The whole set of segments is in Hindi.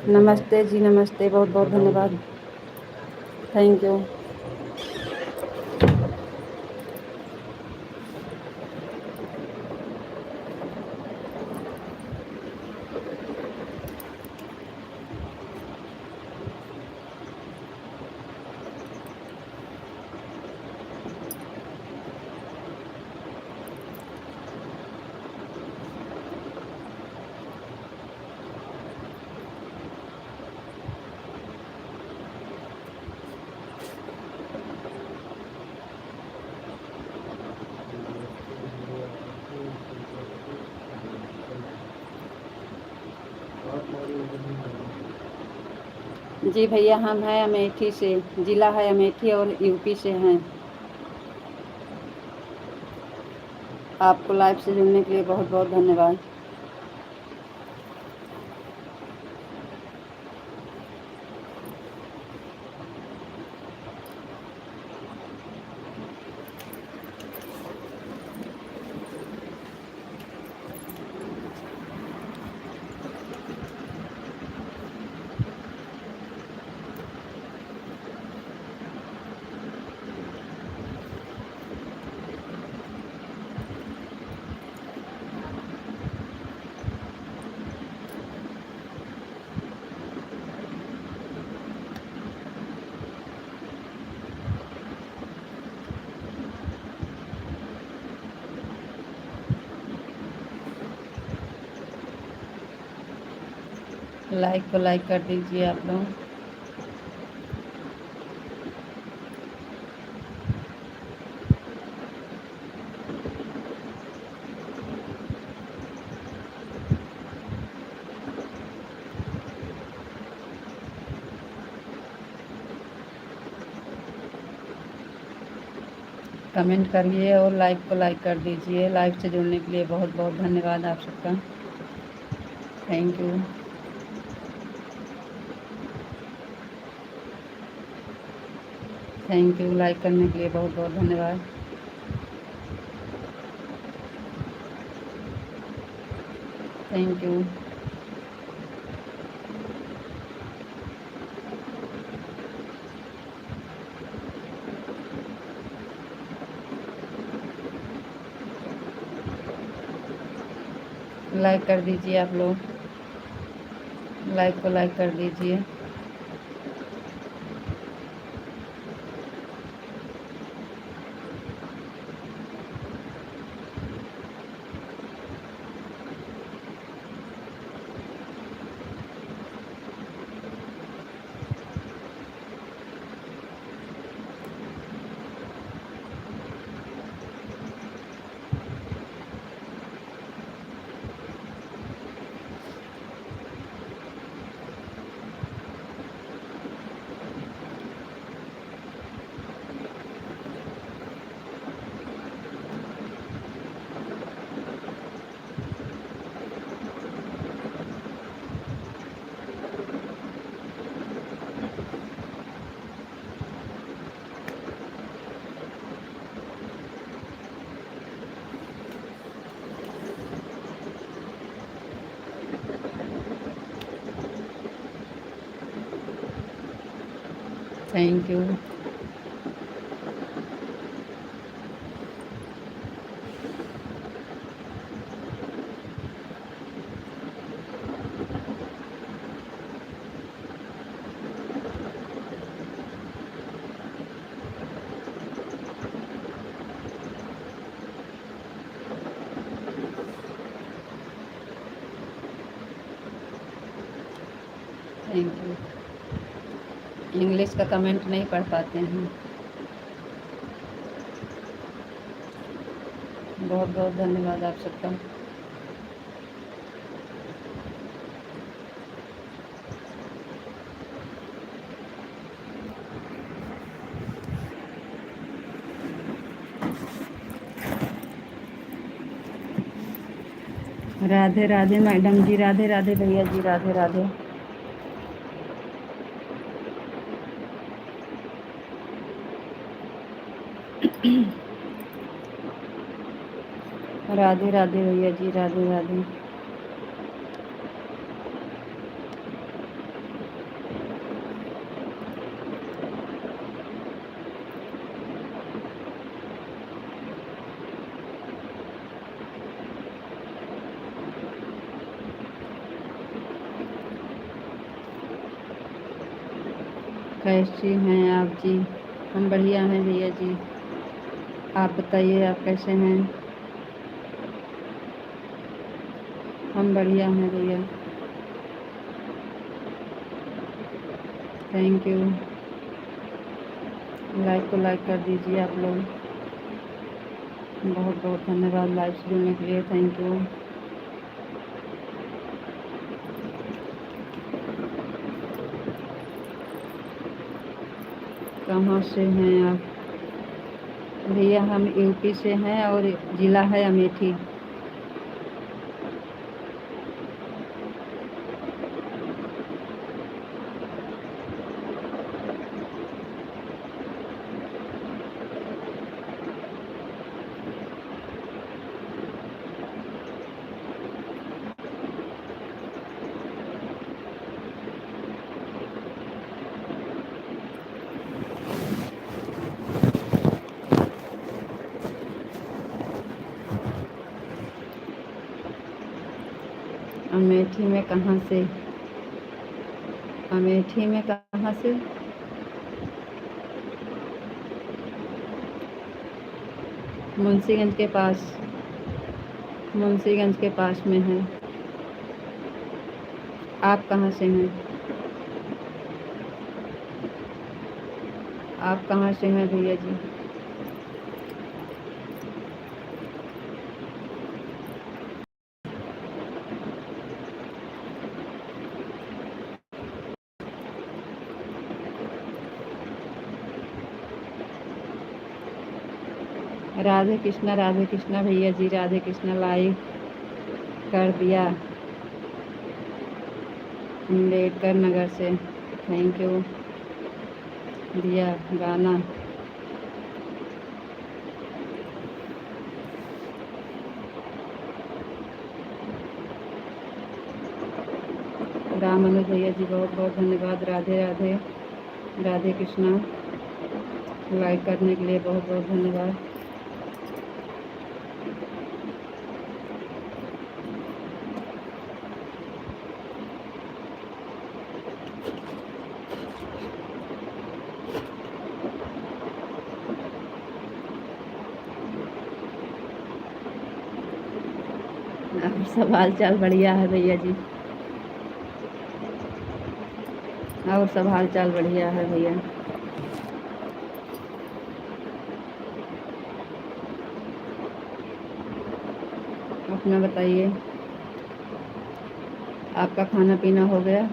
नमस्ते जी, नमस्ते, बहुत बहुत धन्यवाद। Thank you. जी भैया, हम हैं अमेठी से, ज़िला है अमेठी और यूपी से हैं। आपको लाइव से जुड़ने के लिए बहुत बहुत धन्यवाद। लाइक को लाइक कर दीजिए आप लोग। कमेंट करिए और लाइक को लाइक कर दीजिए। लाइव से जुड़ने के लिए बहुत बहुत धन्यवाद आप सबका। Thank you. Thank you, like करने के लिए बहुत बहुत धन्यवाद। Thank you. लाइक कर दीजिए आप लोग, लाइक को लाइक कर दीजिए। Thank you. Thank you. English का कमेंट नहीं पढ़ पाते हैं। बहुत बहुत धन्यवाद आप सबका। राधे राधे मैडम जी, राधे राधे भैया जी, राधे राधे। राधे राधे भैया जी, राधे राधे। कैसी हैं आप जी? हम बढ़िया हैं भैया जी। आप बताइए आप कैसे हैं? हम बढ़िया हैं भैया। Thank you. लाइक को लाइक कर दीजिए आप लोग। बहुत बहुत धन्यवाद लाइव से जुड़ने के लिए। Thank you. कहाँ से हैं आप? भैया हम यूपी से हैं और ज़िला है अमेठी। अमेठी में कहाँ से? अमेठी में कहाँ से? मुंशीगंज के पास। मुंशीगंज के पास में है। आप कहाँ से हैं? आप कहाँ से हैं भैया जी? राधे कृष्णा भैया जी। राधे कृष्णा लाइव कर दिया अम्बेडकर नगर से। Thank you. दिया गाना। राम मनोज भैया जी बहुत बहुत धन्यवाद। राधे राधे। राधे कृष्णा लाइक करने के लिए बहुत बहुत धन्यवाद। सब हाल चाल बढ़िया है भैया जी। और सब हाल चाल बढ़िया है भैया। अपना बताइए। आपका खाना पीना हो गया?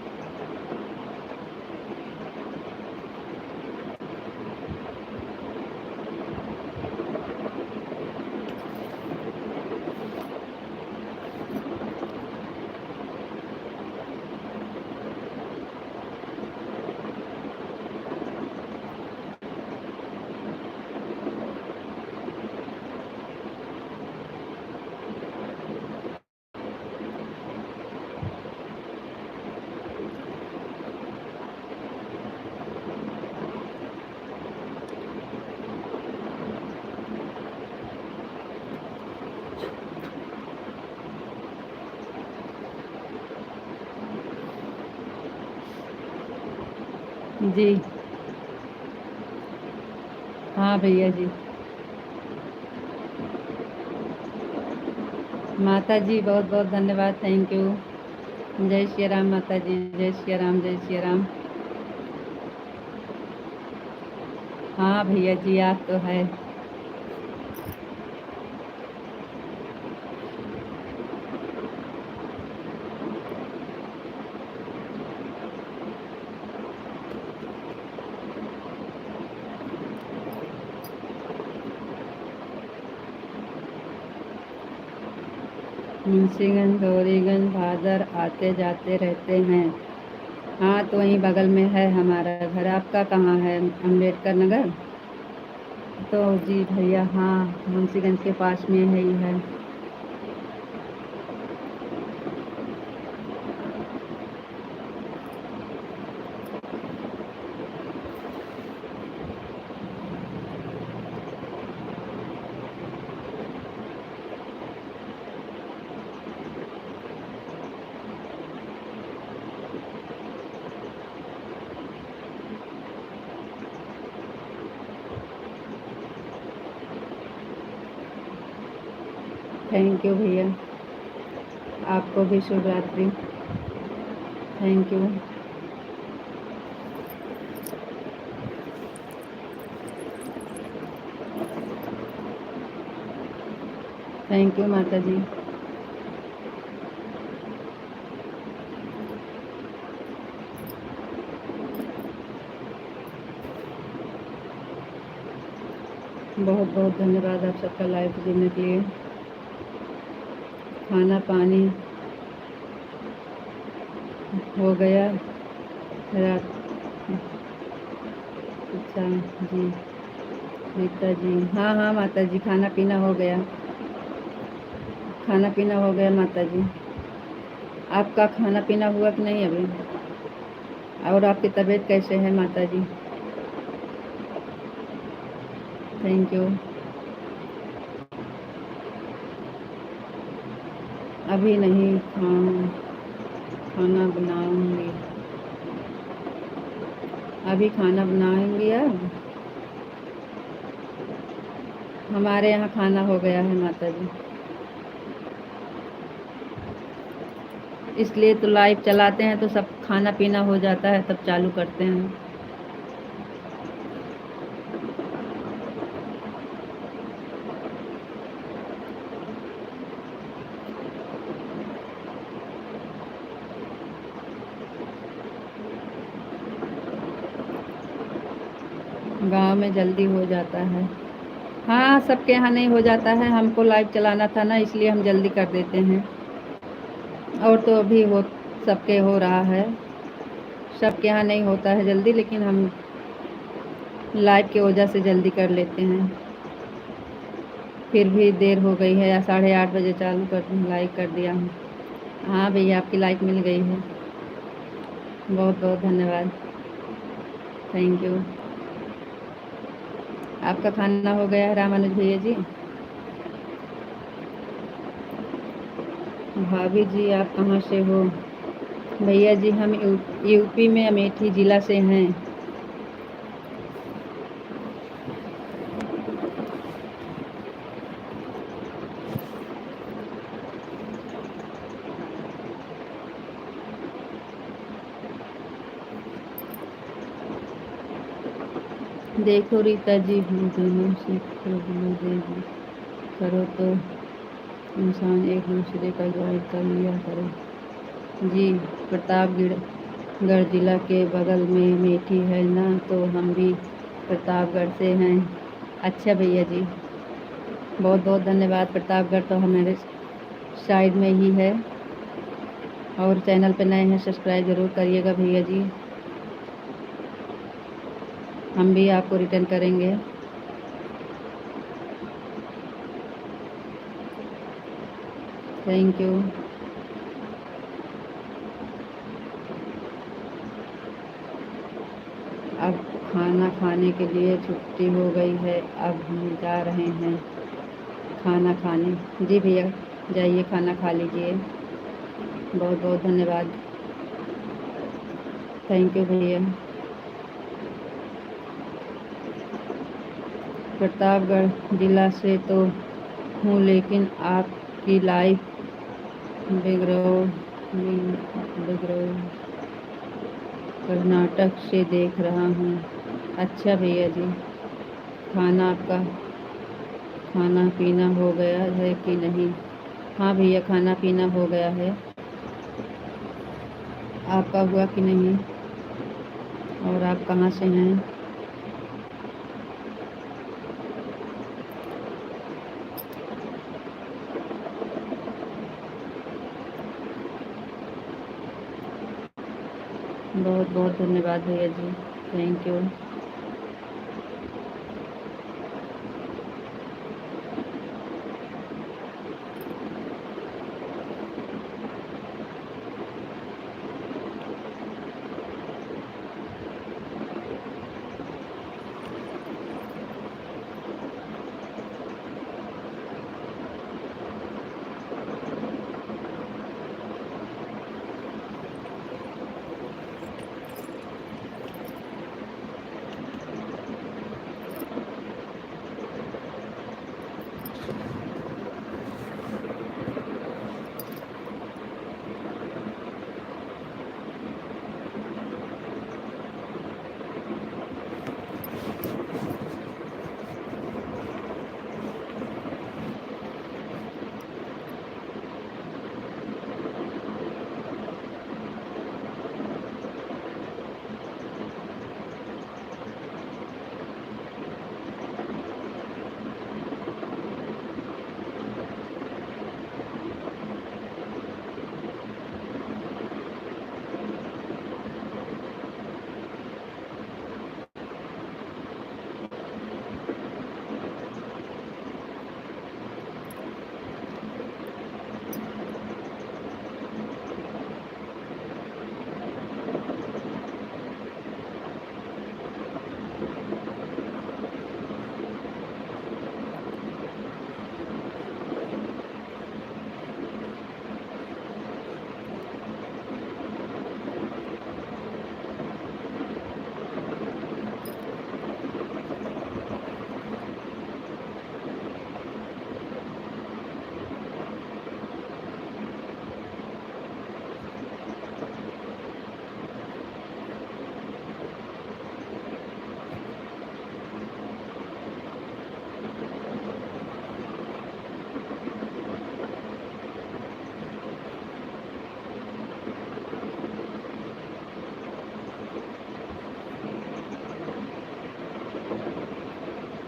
जी हाँ भैया जी। माता जी बहुत बहुत धन्यवाद। Thank you. जय श्री राम माता जी। जय श्री राम। जय श्री राम। हाँ भैया जी याद तो है। मुंशीगंज गौरीगंज भादर आते जाते रहते हैं। हाँ तो वहीं बगल में है हमारा घर। आपका कहाँ है? अम्बेडकर नगर। तो जी भैया हाँ मुंशीगंज के पास में है ही है। थैंक यू भैया, आपको भी शुभ रात्रि। Thank you. थैंक यू माता जी। बहुत बहुत धन्यवाद आप सबका लाइव जुड़ने के लिए। खाना पानी हो गया रात? अच्छा जी, रीता जी, हाँ हाँ माता जी, खाना पीना हो गया, खाना पीना हो गया माता जी। आपका खाना पीना हुआ कि नहीं अभी? और आपकी तबीयत कैसे है माता जी? Thank you. अभी नहीं, खाना बनाऊंगी, अभी खाना बनाएंगी। अब हमारे यहाँ खाना हो गया है माता जी, इसलिए तो लाइव चलाते हैं तो सब खाना पीना हो जाता है तब चालू करते हैं। गांव में जल्दी हो जाता है। हाँ, सबके यहाँ नहीं हो जाता है, हमको लाइव चलाना था ना, इसलिए हम जल्दी कर देते हैं। और तो अभी हो, सबके हो रहा है, सबके यहाँ नहीं होता है जल्दी, लेकिन हम लाइव की वजह से जल्दी कर लेते हैं। फिर भी देर हो गई है, या 8:30 बजे चालू कर लाइव कर दिया हूँ। हाँ भैया, आपकी लाइक मिल गई है, बहुत बहुत धन्यवाद। Thank you. आपका खाना हो गया है रामानुज भैया जी? भाभी जी आप कहाँ से हो? भैया जी हम यूपी में अमेठी ज़िला से हैं। देखो रीता जी, दोनों से देगी करो तो इंसान एक दूसरे का गाइड कर लिया करे। जी, प्रतापगढ़ जिला के बगल में अमेठी है ना, तो हम भी प्रतापगढ़ से हैं। अच्छा भैया जी, बहुत बहुत धन्यवाद। प्रतापगढ़ तो हमारे साइड में ही है। और चैनल पे नए हैं, सब्सक्राइब ज़रूर करिएगा भैया जी, हम भी आपको रिटर्न करेंगे। Thank you. अब खाना खाने के लिए छुट्टी हो गई है, अब हम जा रहे हैं खाना खाने। जी भैया, जाइए खाना खा लीजिए। बहुत बहुत धन्यवाद। थैंक यू भैया। प्रतापगढ़ जिला से तो हूँ, लेकिन आपकी लाइव बैकग्राउंड कर्नाटक से देख रहा हूँ। अच्छा भैया जी, आपका खाना पीना हो गया है कि नहीं? हाँ भैया, खाना पीना हो गया है, आपका हुआ कि नहीं? और आप कहाँ से हैं? बहुत बहुत धन्यवाद भैया जी, थैंक यू।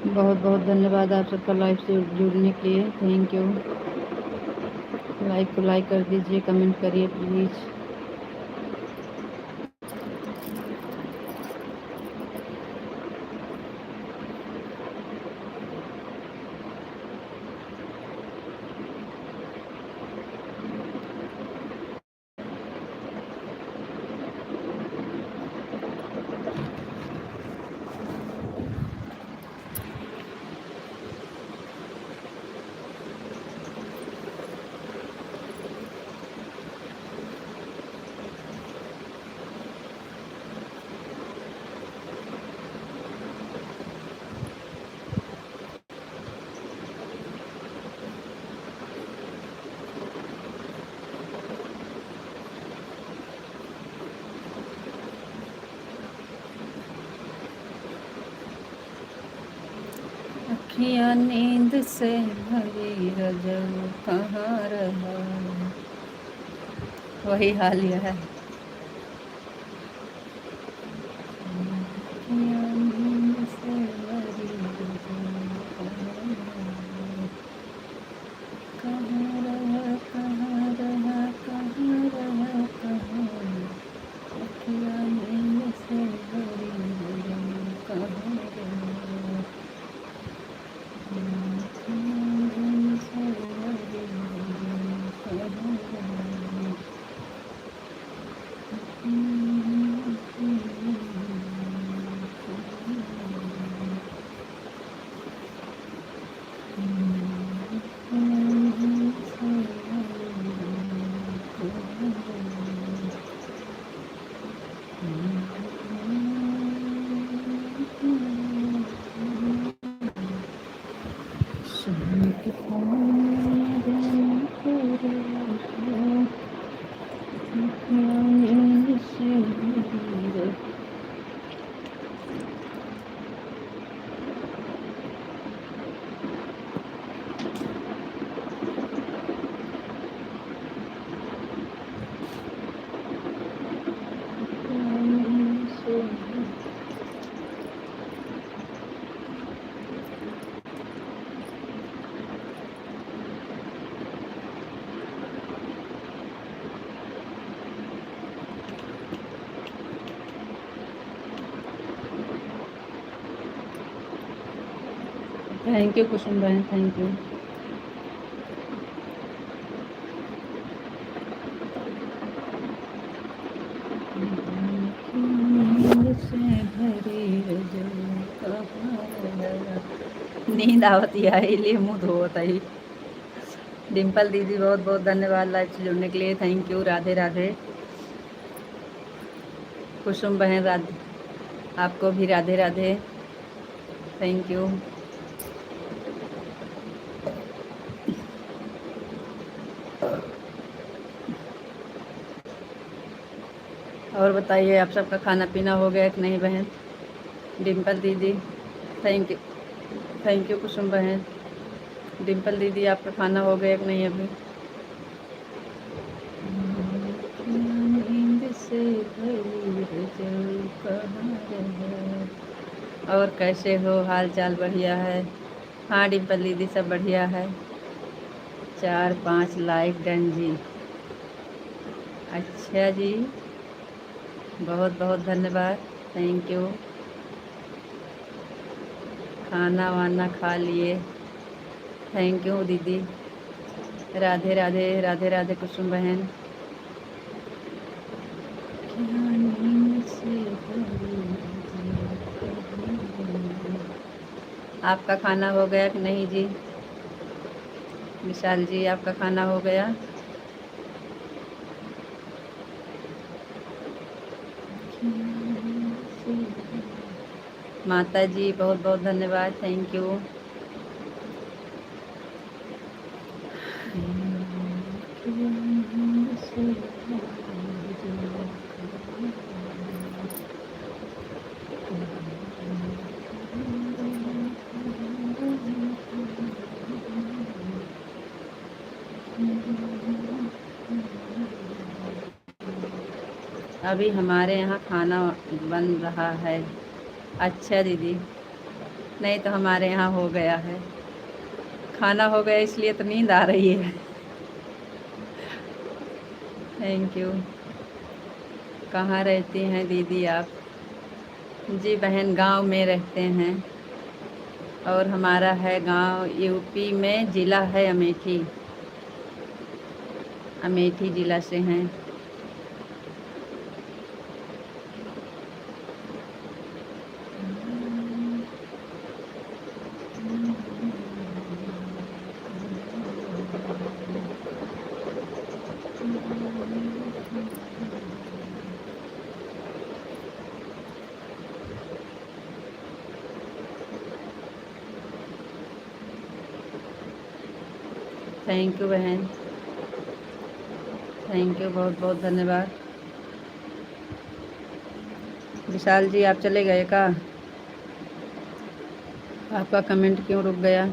बहुत बहुत धन्यवाद आप सबका लाइव से जुड़ने के लिए। Thank you. लाइक को लाइक कर दीजिए, कमेंट करिए प्लीज़। अखियाँ नींद से भरी रजब कहाँ रहा, वही हाल यह है। अखियाँ नींद से भरी रजब कहाँ रहा, कहाँ रहा, कहाँ रहा, कहाँ रहा। अखियाँ नींद से भरी रजब कहाँ रहा। थैंक यू कुसुम बहन, थैंक यू। नींद आवती है इसलिए मुँह धोता ही। डिम्पल दीदी बहुत बहुत धन्यवाद लाइव से जुड़ने के लिए। Thank you. राधे राधे। कुसुम बहन राधे, आपको भी राधे राधे। Thank you. और बताइए आप सबका खाना पीना हो गया कि नहीं बहन? डिम्पल दीदी thank you, thank you Kusum बहन। डिम्पल दीदी आपका खाना हो गया कि नहीं अभी? नींद से भरी रजब कहाँ रहा। और कैसे हो? हाल चाल बढ़िया है? हाँ डिम्पल दीदी सब बढ़िया है। 4-5 लाइक डन जी। अच्छा जी, बहुत बहुत धन्यवाद, थैंक यू। खाना वाना खा लिए? थैंक यू दीदी। राधे राधे, राधे राधे कुसुम बहन। आपका खाना हो गया कि नहीं जी? विशाल जी आपका खाना हो गया? माता जी बहुत बहुत धन्यवाद, थैंक यू। अभी हमारे यहाँ खाना बन रहा है। अच्छा दीदी, नहीं तो हमारे यहाँ हो गया है, खाना हो गया इसलिए तो नींद आ रही है। Thank you. कहाँ रहती हैं दीदी आप? जी बहन गांव में रहते हैं, और हमारा है गांव यूपी में, ज़िला है अमेठी। अमेठी ज़िला से हैं। थैंक यू बहन, थैंक यू, बहुत बहुत धन्यवाद। विशाल जी आप चले गए का? आपका कमेंट क्यों रुक गया?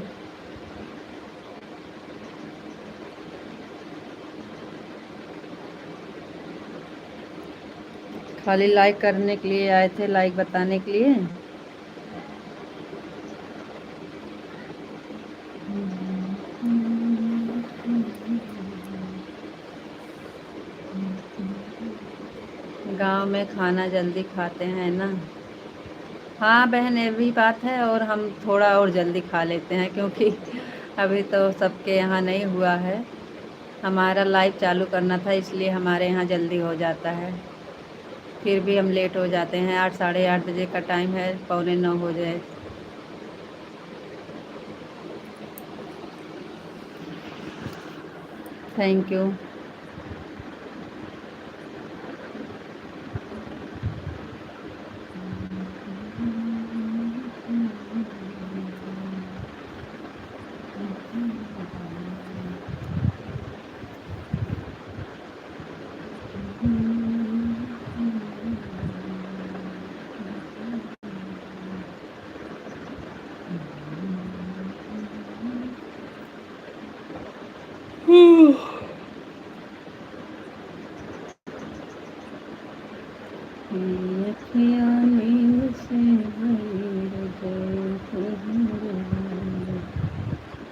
खाली लाइक करने के लिए आए थे, लाइक बताने के लिए। गांव में खाना जल्दी खाते हैं ना? हाँ बहन ये भी बात है, और हम थोड़ा और जल्दी खा लेते हैं क्योंकि अभी तो सबके यहाँ नहीं हुआ है। हमारा लाइव चालू करना था इसलिए हमारे यहाँ जल्दी हो जाता है, फिर भी हम लेट हो जाते हैं। 8 साढ़े 8 बजे का टाइम है, 8:45 हो जाए। Thank you.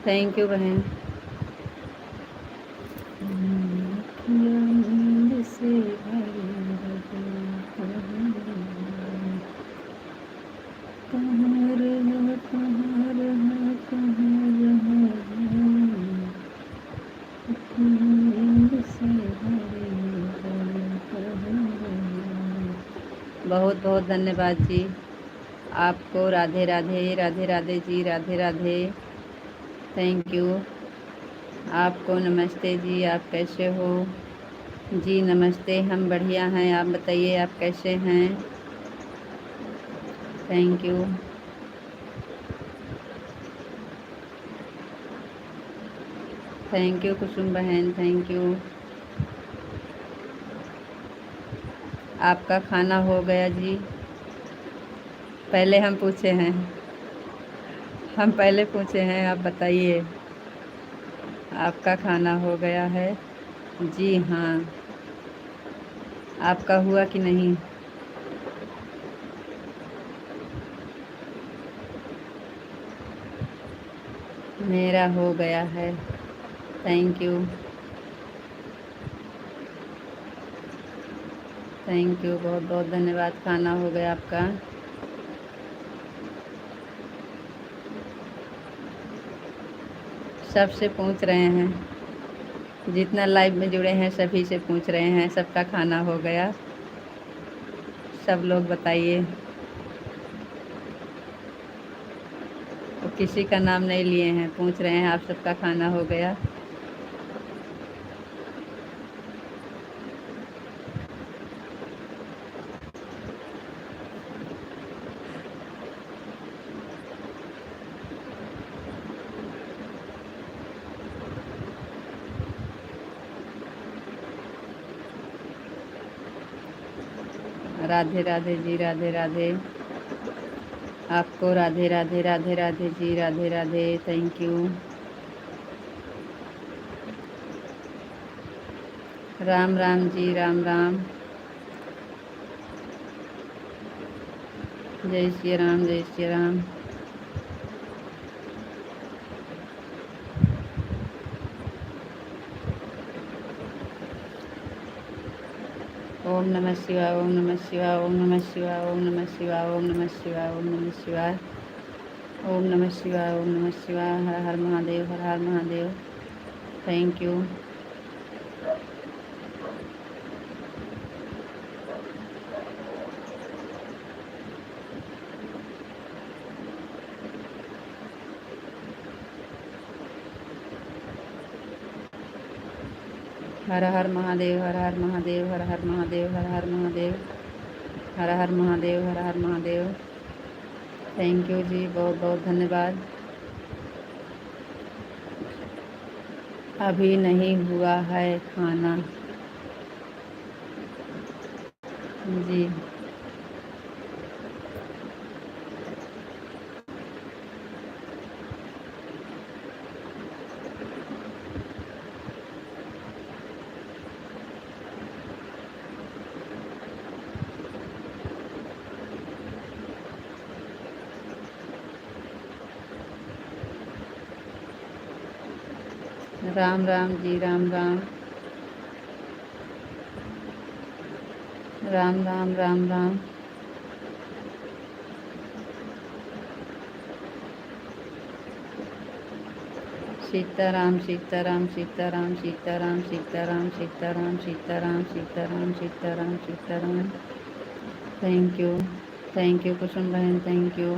थैंक यू बहन। बहुत बहुत धन्यवाद जी आपको। राधे राधे, राधे राधे जी, राधे राधे। Thank you. आपको नमस्ते जी, आप कैसे हो? जी नमस्ते, हम बढ़िया हैं, आप बताइए आप कैसे हैं? Thank you. Thank you Kusum बहन, थैंक यू। आपका खाना हो गया जी? पहले हम पूछे हैं, हम पहले पूछे हैं, आप बताइए आपका खाना हो गया है? जी हाँ। आपका हुआ कि नहीं? मेरा हो गया है। Thank you. थैंक यू, बहुत बहुत धन्यवाद। खाना हो गया आपका? सबसे पूछ रहे हैं, जितना लाइव में जुड़े हैं सभी से पूछ रहे हैं, सबका खाना हो गया? सब लोग बताइए। तो किसी का नाम नहीं लिए हैं, पूछ रहे हैं आप सबका खाना हो गया? राधे राधे जी, राधे राधे। आपको राधे राधे, राधे राधे जी, राधे राधे। Thank you. राम राम जी, राम राम। जय श्री राम, जय श्री राम। ओम नमः शिवाय, ओम नमः शिवाय, ओम नमः शिवाय, ओम नमः शिवाय, ओम नमः शिवाय, ओम नमः शिवाय, ओम नमः शिवाय, ओम नमः शिवाय। हर हर महादेव, हर हर Mahadev. Thank you. Her her Mahadev, her her Mahadev, her her Mahadev, her her Mahadev, her her Mahadev, her her Mahadev. Thank you जी, बहुत बहुत धन्यवाद। अभी नहीं हुआ है खाना जी। राम राम जी, राम राम, राम राम, राम राम। सीताराम, सीताराम, सीताराम, सीताराम, सीताराम, सीताराम, सीताराम, सीताराम, सीताराम, सीताराम। थैंक यू कुसुम बहन, थैंक यू।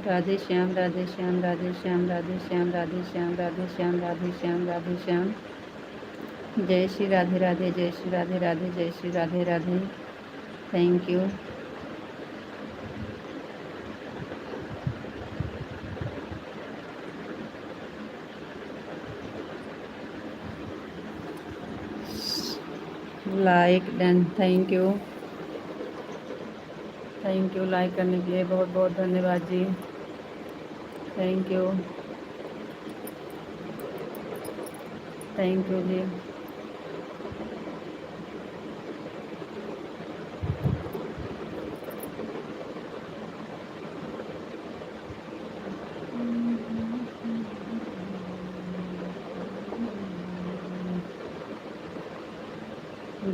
राधे श्याम, राधे श्याम, राधे श्याम, राधे श्याम, राधे श्याम, राधे श्याम, राधे श्याम, राधे श्याम। जय श्री राधे राधे, जय श्री राधे राधे, जय Shri Radhe Radhe. Thank you. Like done, thank you. Thank you like करने के लिए, बहुत बहुत धन्यवाद जी। थैंक यू, थैंक यू जी।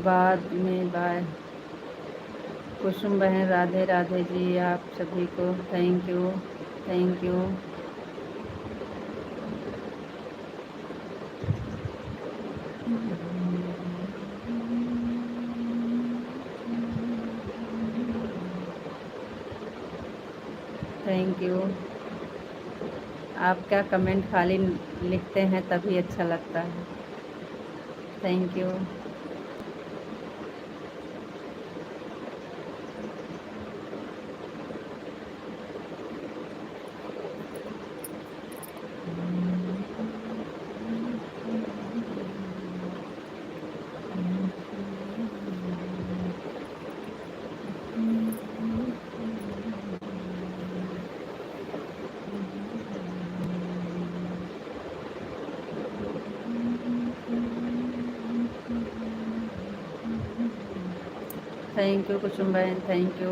बाद में बाय। कुसुम बहन राधे राधे जी, आप सभी को thank you, thank you. Thank you. आपका कमेंट खाली लिखते हैं तभी अच्छा लगता है। Thank you. Thank you Kusum बहन, थैंक यू।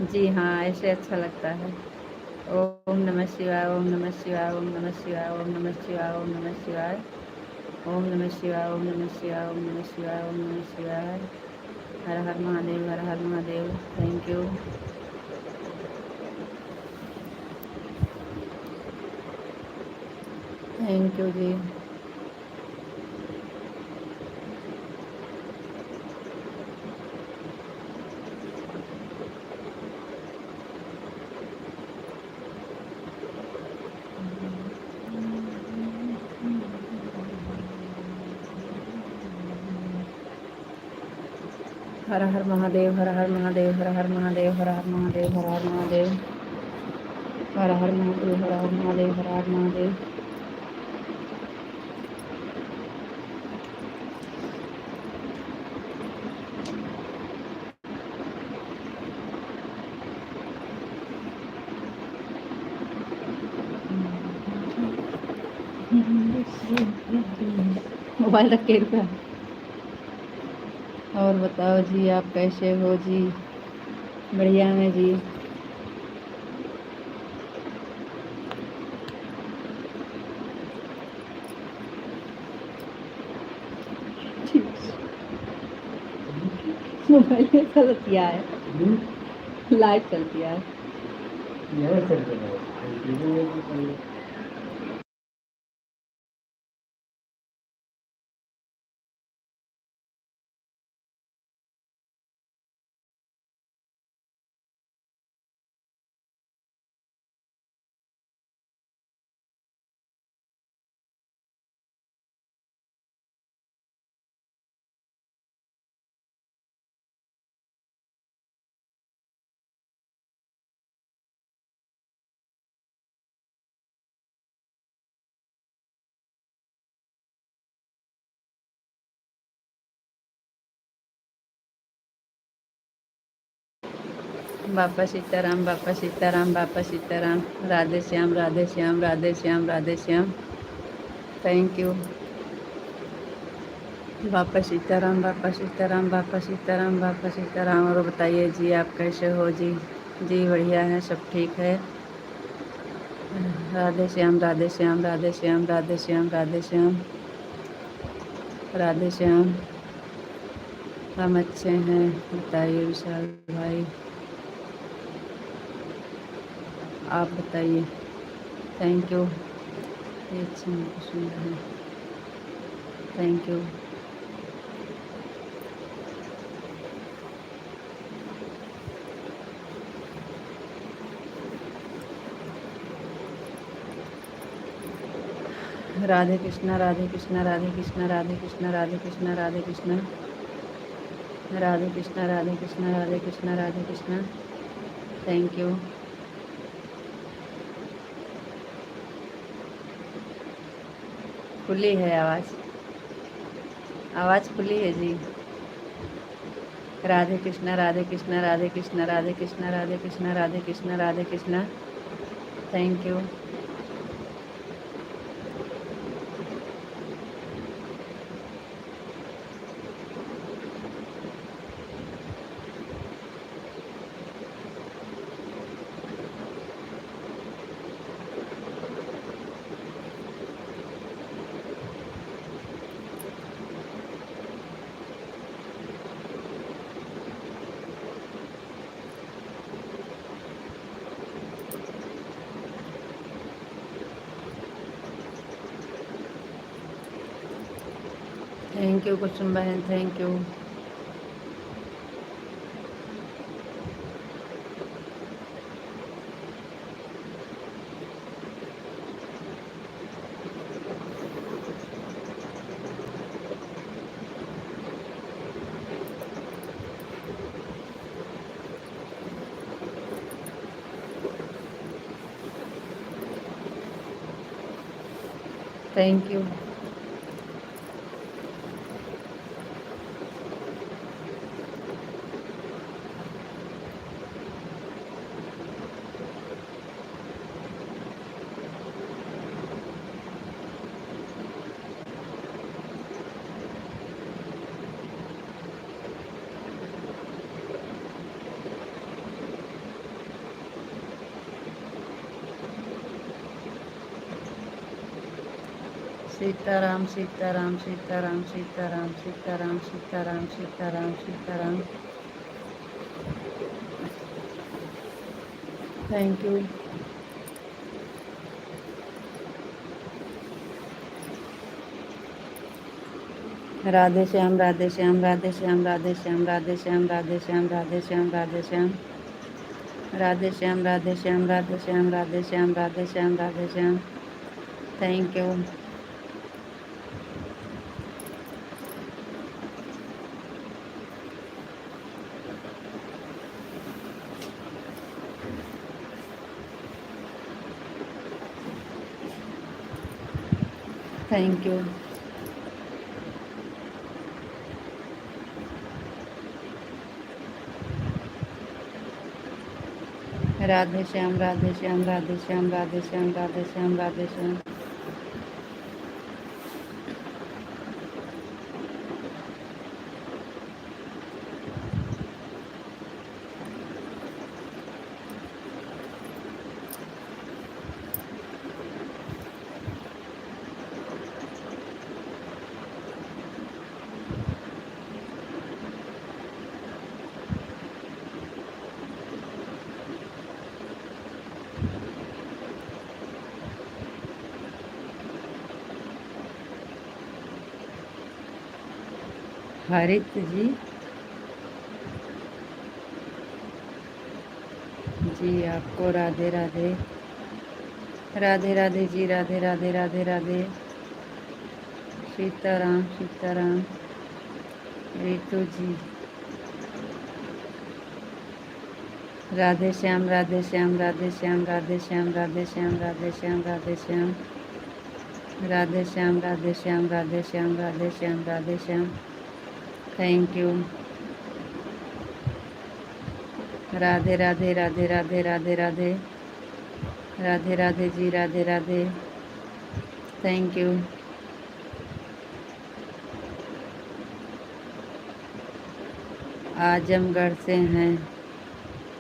जी हाँ, ऐसे अच्छा लगता है। ओम नमः शिवाय, ओम नमः शिवाय, ओम नमः शिवाय, ओम नमः शिवाय, ओम नमः शिवाय, ओम नमः शिवाय, ओम नमः शिवाय, ओम नमः शिवाय, ओम नमः शिवाय। हर हर महादेव, हर हर Mahadev. Thank you. Thank you जी। हर हर महादेव, हर हर महादेव, हर हर महादेव, हर हर महादेव, हर हर महादेव, हर हर महादेव, हर हर महादेव, हर हर महादेव। मोबाइल रख के रुका। और बताओ जी, आप कैसे हो जी? बढ़िया है जी। मोबाइल में चलतिया है, लाइव चलतिया है। बापा सीताराम, बापा सीताराम, बापा सीताराम। राधे श्याम, राधे श्याम, राधे श्याम, राधे श्याम। Thank you. बापा सीताराम, बापा सीताराम, बापा सीताराम, बापा सीताराम। और बताइए जी, आप कैसे हो जी? जी बढ़िया है, सब ठीक है। राधे श्याम, राधे श्याम, राधे श्याम, राधे श्याम, राधे श्याम, राधे श्याम। हम अच्छे हैं, बताइए विशाल भाई, आप बताइए। Thank you. ये सुंदर है, thank you. Radhe Krishna, Radhe Krishna, Radhe Krishna, Radhe Krishna, Radhe Krishna, Radhe Krishna, Radhe Krishna, Radhe Krishna, Radhe Krishna, Radhe Krishna. Thank you. खुली है आवाज़, आवाज़ खुली है जी। Radhe Krishna, Radhe Krishna, Radhe Krishna, Radhe Krishna, Radhe Krishna, Radhe Krishna, Radhe Krishna. Thank you. Thank you Kusum बहन, thank you. Thank you. Sitaram, Sitaram, Sitaram, Sitaram, Sitaram, Sitaram, Sitaram, Sitaram. Thank you. Radhe Shyam, Radhe Shyam, Radhe Shyam, Radhe Shyam, Radhe Shyam, Radhe Shyam, Radhe Shyam, Radhe Shyam, Radhe Shyam, Radhe Shyam, Radhe Shyam, Radhe Shyam, Radhe Shyam, Radhe Shyam. Thank you. Thank you. Radhe Shyam, Radhe Shyam, Radhe Shyam, Radhe Shyam, Radhe Shyam, Radhe Shyam. हरित जी आपको राधे राधे। राधे राधे जी, राधे राधे राधे राधे। सीताराम सीताराम। रितु जी Radhe Shyam, Radhe Shyam, Radhe Shyam, Radhe Shyam, Radhe Shyam, Radhe Shyam, Radhe Shyam, Radhe Shyam, Radhe Shyam, Radhe Shyam, Radhe Shyam, Radhe Shyam. Thank you. Radhe Radhe Radhe Radhe Radhe Radhe. Radhe Radhe ji, Radhe Radhe. Thank you. Azamgarh से हैं।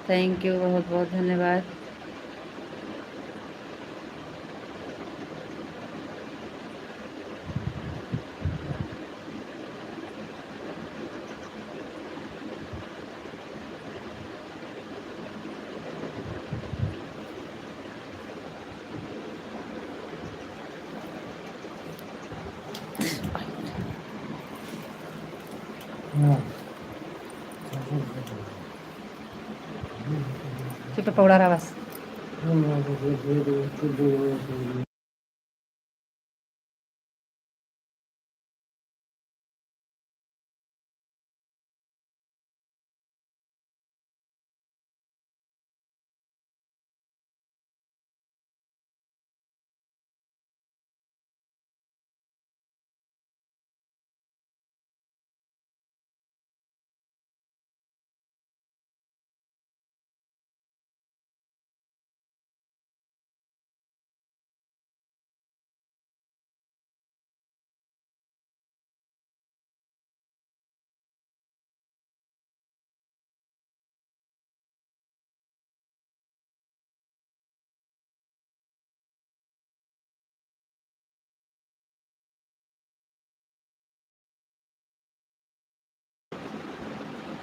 थैंक यू, बहुत बहुत धन्यवाद। चुप पौड़ा रहा बस।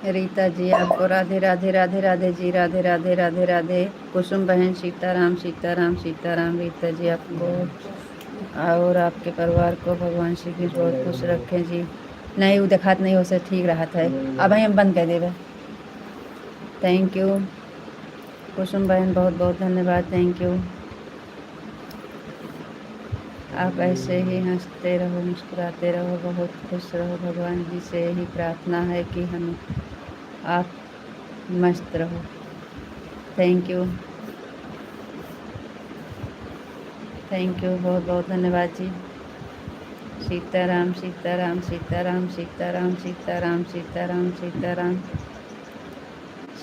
रीता जी आपको राधे राधे राधे राधे जी, राधे राधे राधे राधे। कुसुम बहन सीताराम सीताराम सीताराम। रीता जी आपको और आपके परिवार को भगवान श्री कृष्ण बहुत खुश रखें जी। नहीं वो देखात नहीं हो से ठीक रहा है। अब हम बंद कर देवे। थैंक यू कुसुम बहन, बहुत बहुत धन्यवाद। Thank you. आप ऐसे ही हंसते रहो, मुस्कुराते रहो, बहुत खुश रहो। भगवान जी से यही प्रार्थना है कि हम आप मस्त रहो। थैंक यू, थैंक यू, बहुत बहुत धन्यवाद जी। सीताराम सीताराम सीताराम सीताराम सीताराम सीताराम सीताराम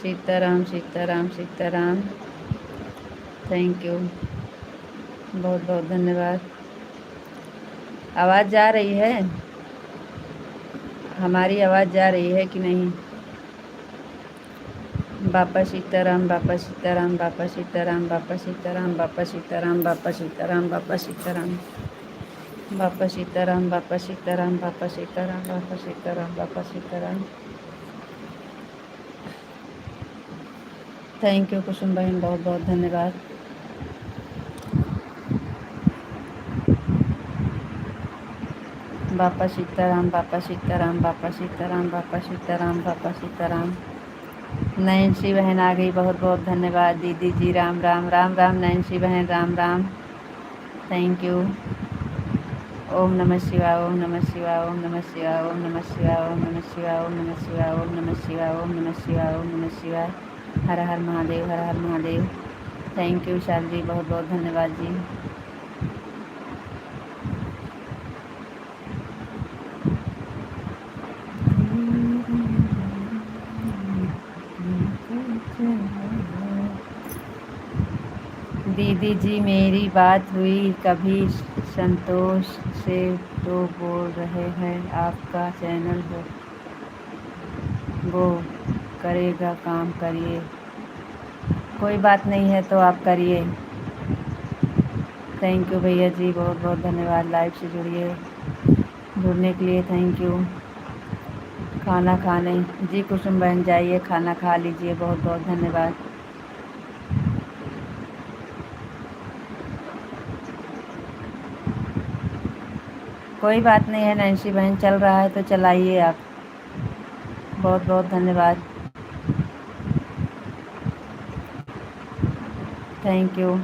सीताराम सीताराम सीताराम। थैंक यू, बहुत बहुत धन्यवाद। आवाज़ जा रही है? हमारी आवाज़ जा रही है कि नहीं? बापा सीताराम, बापा सीताराम, बापा सीताराम, बापा सीताराम, बापा सीताराम, बापा सीताराम, बापा सीताराम, बापा सीताराम, बापा सीताराम, बापा सीताराम, बापा सीताराम, बापा सीताराम। थैंक यू कुसुम बहन, बहुत बहुत धन्यवाद। बापा सीताराम, बापा सीताराम, बापा सीताराम, बापा सीताराम, बापा सीताराम। नैन्सी बहन आ गई, बहुत बहुत धन्यवाद। दीदी जी राम राम, राम राम नैन्सी बहन, राम राम। Thank you. ओम नमः शिवाय, ओम नमः शिवाय, ओम नमः शिवाय, ओम नमः शिवाय, ओम नमः शिवाय, ओम नमः शिवाय, ओम नमः शिवाय, ओम नमः शिवाय, ओम नमः शिवाय। हर हर महादेव, हर हर महादेव। थैंक यू शाल जी, बहुत बहुत धन्यवाद जी। दीदी जी मेरी बात हुई कभी संतोष से, तो बोल रहे हैं आपका चैनल वो करेगा, काम करिए। कोई बात नहीं है तो आप करिए। थैंक यू भैया जी, बहुत बहुत धन्यवाद। लाइव से जुड़ने के लिए थैंक यू। खाना खाने जी कुसुम बहन जाइए, खाना खा लीजिए। बहुत बहुत धन्यवाद। कोई बात नहीं है नैन्सी बहन, चल रहा है तो चलाइए आप। बहुत बहुत धन्यवाद। Thank you.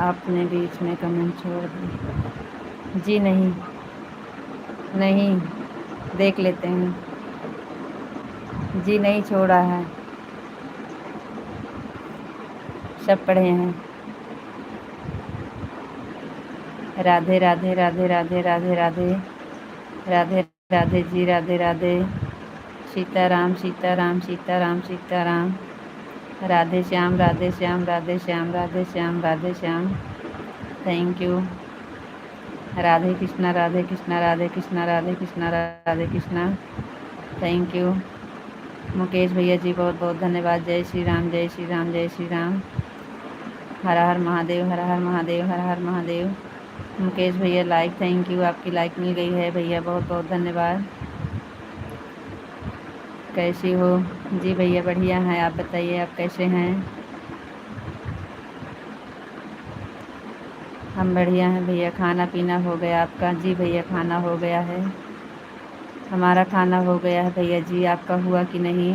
आपने बीच में कमेंट छोड़ दी। जी नहीं, नहीं, देख लेते हैं। जी नहीं छोड़ा है, सब पढ़े हैं। Radhe Radhe Radhe Radhe Radhe Radhe Radhe Radhe ji, Radhe Radhe. Sitaram Sitaram Sitaram Sitaram. Radhe Shyam Radhe Shyam Radhe Shyam Radhe Shyam Radhe Shyam. Thank you. Radhe Krishna Radhe Krishna Radhe Krishna Radhe Krishna Radhe Krishna. Thank you. Mukesh भैया जी बहुत बहुत धन्यवाद। जय श्री राम जय श्री राम जय श्री राम। हर हर महादेव हर हर महादेव हर हर महादेव। मुकेश भैया लाइक, थैंक यू, आपकी लाइक मिल गई है भैया, बहुत बहुत धन्यवाद। कैसी हो? जी भैया बढ़िया हैं, आप बताइए आप कैसे हैं? हम बढ़िया हैं भैया। खाना पीना हो गया आपका? जी भैया खाना हो गया है, हमारा खाना हो गया है भैया जी, आपका हुआ कि नहीं?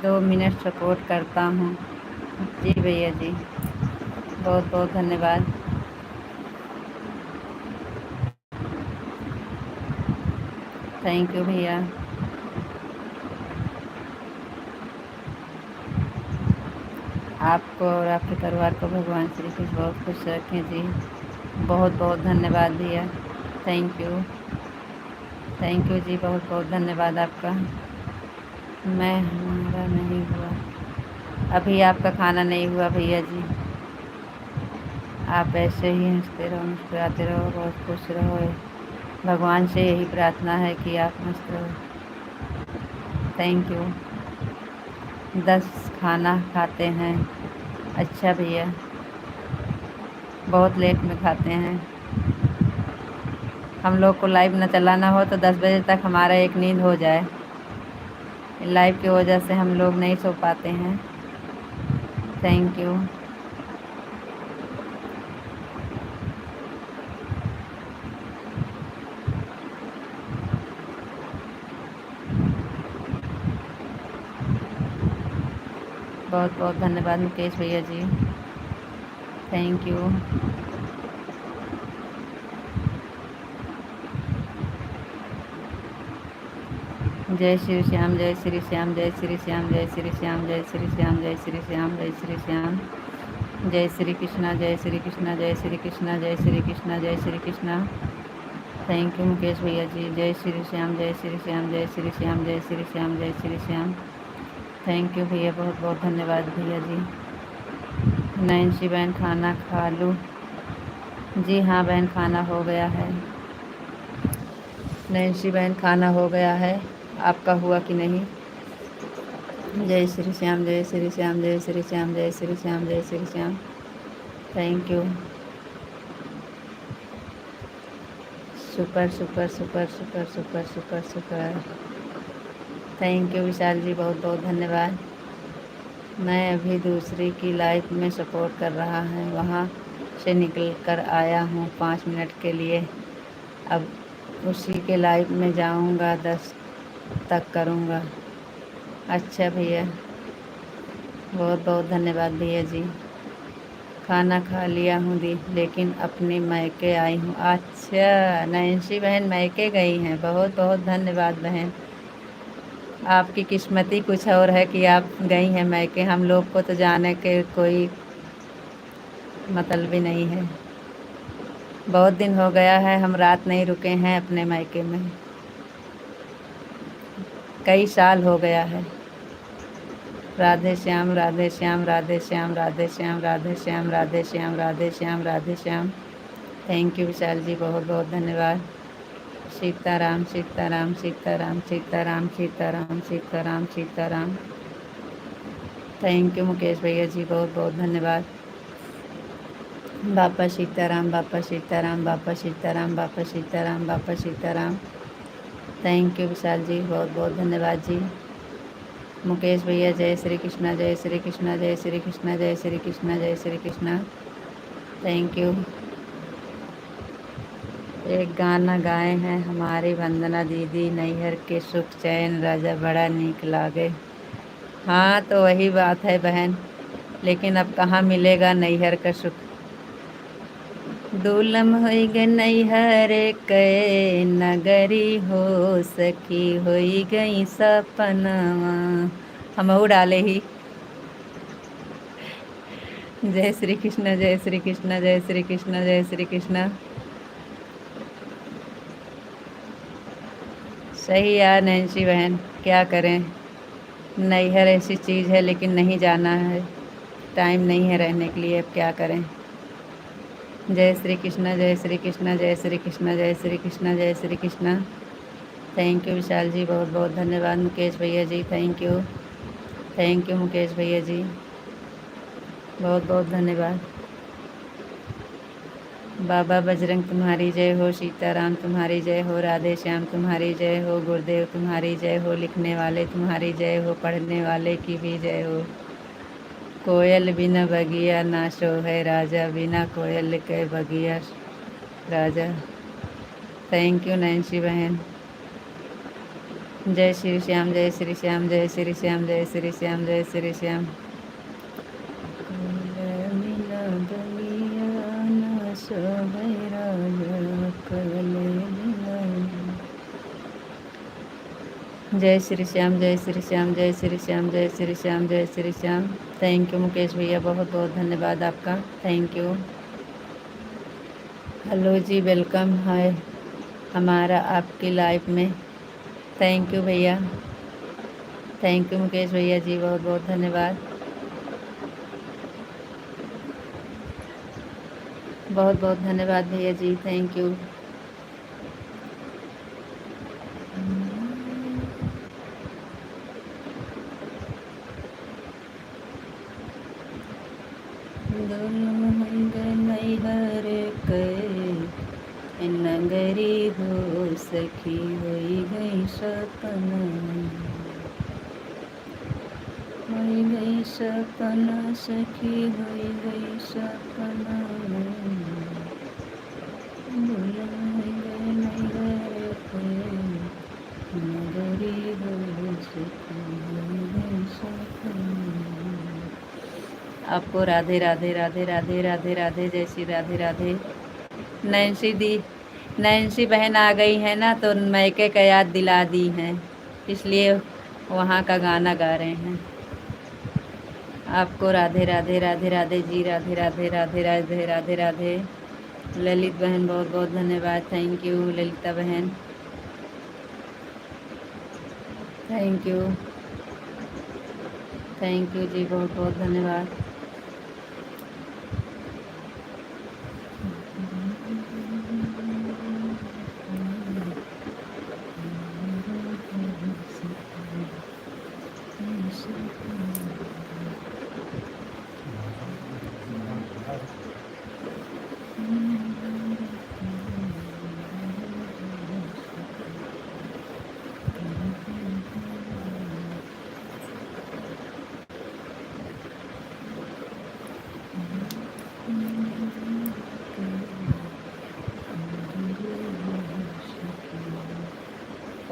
दो मिनट सपोर्ट करता हूँ। जी भैया जी, बहुत बहुत धन्यवाद। थैंक यू भैया। आपको और आपके परिवार को भगवान श्री कृष्ण बहुत खुश रखें जी। बहुत बहुत धन्यवाद भैया। Thank you. थैंक यू जी, बहुत बहुत धन्यवाद आपका। मैं हमारा नहीं हुआ, अभी आपका खाना नहीं हुआ भैया जी। आप ऐसे ही हंसते रहो मुस्कुराते रहो, बहुत खुश रहो। भगवान से यही प्रार्थना है कि आप मस्त रहो। Thank you. 10 खाना खाते हैं? अच्छा भैया, बहुत लेट में खाते हैं। हम लोग को लाइव न चलाना हो तो 10 बजे तक हमारा एक नींद हो जाए। लाइव की वजह से हम लोग नहीं सो पाते हैं। Thank you. बहुत बहुत धन्यवाद मुकेश भैया जी। Thank you. जय श्री श्याम जय श्री श्याम जय श्री श्याम जय श्री श्याम जय श्री श्याम जय श्री श्याम जय श्री श्याम। जय श्री कृष्णा जय श्री कृष्णा जय श्री कृष्णा जय श्री कृष्णा जय श्री कृष्णा। थैंक यू मुकेश भैया जी। जय श्री श्याम जय श्री श्याम जय श्री श्याम जय श्री श्याम जय श्री श्याम। थैंक यू भैया, बहुत बहुत धन्यवाद भैया जी। नैन्सी बहन खाना खा लूँ? जी हाँ बहन, खाना हो गया है। नैन्सी बहन खाना हो गया है, आपका हुआ कि नहीं? जय श्री श्याम जय श्री श्याम जय श्री श्याम जय श्री श्याम जय Shri Shyam. Thank you. Super super super super super super super. Thank you Vishal ji, बहुत बहुत धन्यवाद। मैं अभी दूसरी की लाइफ में सपोर्ट कर रहा है, वहाँ से निकल कर आया हूँ 5 मिनट के लिए। अब उसी के लाइफ में जाऊँगा, 10 तक करूँगा। अच्छा भैया, बहुत बहुत धन्यवाद भैया जी। खाना खा लिया हूँ दी, लेकिन अपने मायके आई हूँ। अच्छा नैन्सी बहन मायके गई हैं, बहुत बहुत धन्यवाद बहन। आपकी किस्मती कुछ और है कि आप गई हैं मायके, हम लोग को तो जाने के कोई मतलब भी नहीं है। बहुत दिन हो गया है, हम रात नहीं रुके हैं अपने मायके में, कई साल हो गया है। राधे श्याम राधे श्याम राधे श्याम राधे श्याम राधे श्याम राधे श्याम राधे श्याम राधे श्याम। थैंक यू विशाल जी, बहुत बहुत धन्यवाद। सीताराम सीताराम सीताराम सीताराम सीताराम सीताराम सीताराम। थैंक यू मुकेश भैया जी, बहुत बहुत धन्यवाद। बापा सीताराम बापा सीताराम बापा सीताराम बापा सीताराम बापा सीताराम। थैंक यू विशाल जी, बहुत बहुत धन्यवाद जी। मुकेश भैया जय श्री कृष्णा जय श्री कृष्णा जय श्री कृष्णा जय श्री कृष्णा जय श्री कृष्णा। Thank you. एक गाना गाए हैं हमारी वंदना दीदी, नैहर के सुख चैन राजा बड़ा नीक लागे। हाँ तो वही बात है बहन, लेकिन अब कहाँ मिलेगा नैहर का सुख। दुलम होई गई नैहर के नगरी हो, सखी होई गई सपनवा। हमहू डाले ही। जय श्री कृष्ण जय श्री कृष्ण जय श्री कृष्ण जय श्री कृष्ण। सही यार नैन्सी बहन, क्या करें, नैहर ऐसी चीज़ है लेकिन नहीं जाना है, टाइम नहीं है रहने के लिए, अब क्या करें। जय श्री कृष्ण जय श्री कृष्ण जय श्री कृष्ण जय श्री कृष्ण जय श्री कृष्ण। थैंक यू विशाल जी, बहुत बहुत धन्यवाद। मुकेश भैया जी thank you. Thank you Mukesh भैया जी, बहुत बहुत धन्यवाद। बाबा बजरंग तुम्हारी जय हो, सीताराम तुम्हारी जय हो, राधे श्याम तुम्हारी जय हो, गुरुदेव तुम्हारी जय हो, लिखने वाले तुम्हारी जय हो, पढ़ने वाले की भी जय हो। कोयल बिना बगिया ना शोभे राजा, बिना कोयल के बगिया राजा। थैंक यू नैन्सी बहन। जय श्री श्याम जय श्री श्याम जय श्री श्याम जय श्री श्याम जय श्री श्याम। कोयल बिना बगिया ना शोभे राजा, कोयल बिना। जय श्री श्याम जय श्री श्याम जय श्री श्याम जय श्री श्याम जय श्री श्याम। थैंक यू मुकेश भैया, बहुत बहुत धन्यवाद आपका, थैंक यू। हेलो जी, वेलकम है हमारा आपकी लाइफ में। थैंक यू भैया, थैंक यू मुकेश भैया जी, बहुत बहुत धन्यवाद। बहुत बहुत धन्यवाद भैया जी, थैंक यू। नैहर के नगरी हो, सखी होई गई सपना, होई गई सपना, सखी होई गई सपना। दुल्हन होई गई नैहर के नगरी हो, सखी होई गई सपना। आपको राधे राधे राधे राधे राधे राधे, जय श्री राधे राधे। नैन्सी दी, नैन्सी बहन आ गई है ना, तो मैके का याद दिला दी हैं, इसलिए वहाँ का गाना गा रहे हैं। आपको राधे राधे राधे राधे जी, राधे राधे राधे राधे राधे राधे। ललित बहन बहुत बहुत धन्यवाद, थैंक यू ललिता बहन, थैंक यू, थैंक यू जी, बहुत बहुत धन्यवाद।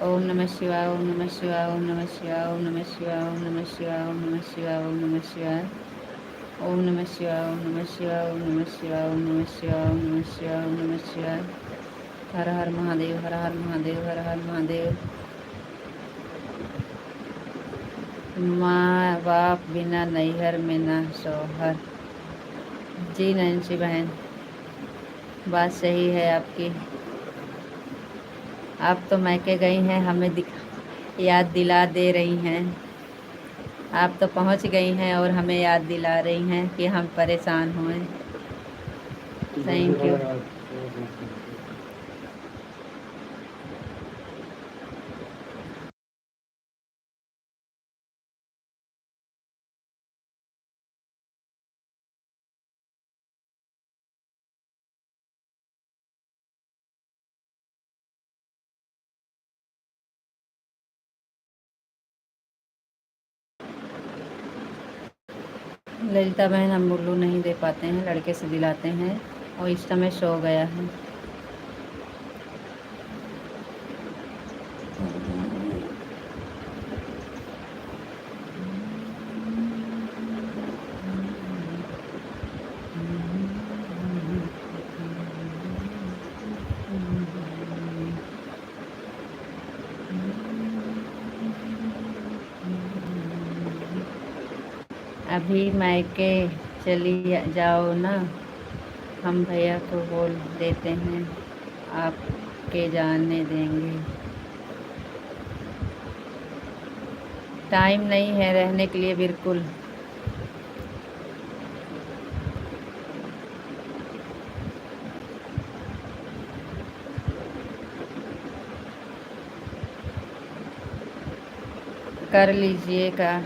ओम नमः शिवाय ओम नमः शिवाय ओम नमः शिवाय ओम नमः शिवाय ओम नमः शिवाय ओम नमः शिवाय ओम नमः शिवाय ओम नमः शिवाय ओम नमः शिवाय ओम नमः शिवाय ओम नमः शिवाय ओम नमः शिवाय ओम नमः शिवाय। हर हर महादेव हर हर महादेव हर हर महादेव। माँ बाप बिना नैहर में ना शौहर। जी नैन्सी बहन, बात सही है आपकी। आप तो मैके गई हैं, हमें याद दिला दे रही हैं। आप तो पहुंच गई हैं और हमें याद दिला रही हैं कि हम परेशान हुए। Thank you. ललिता बहन, हम उल्लू नहीं दे पाते हैं, लड़के से दिलाते हैं और इस समय सो गया है। अभी मायके चली जाओ ना, हम भैया को बोल देते हैं आपके जाने देंगे। टाइम नहीं है रहने के लिए बिल्कुल। कर लीजिएगा।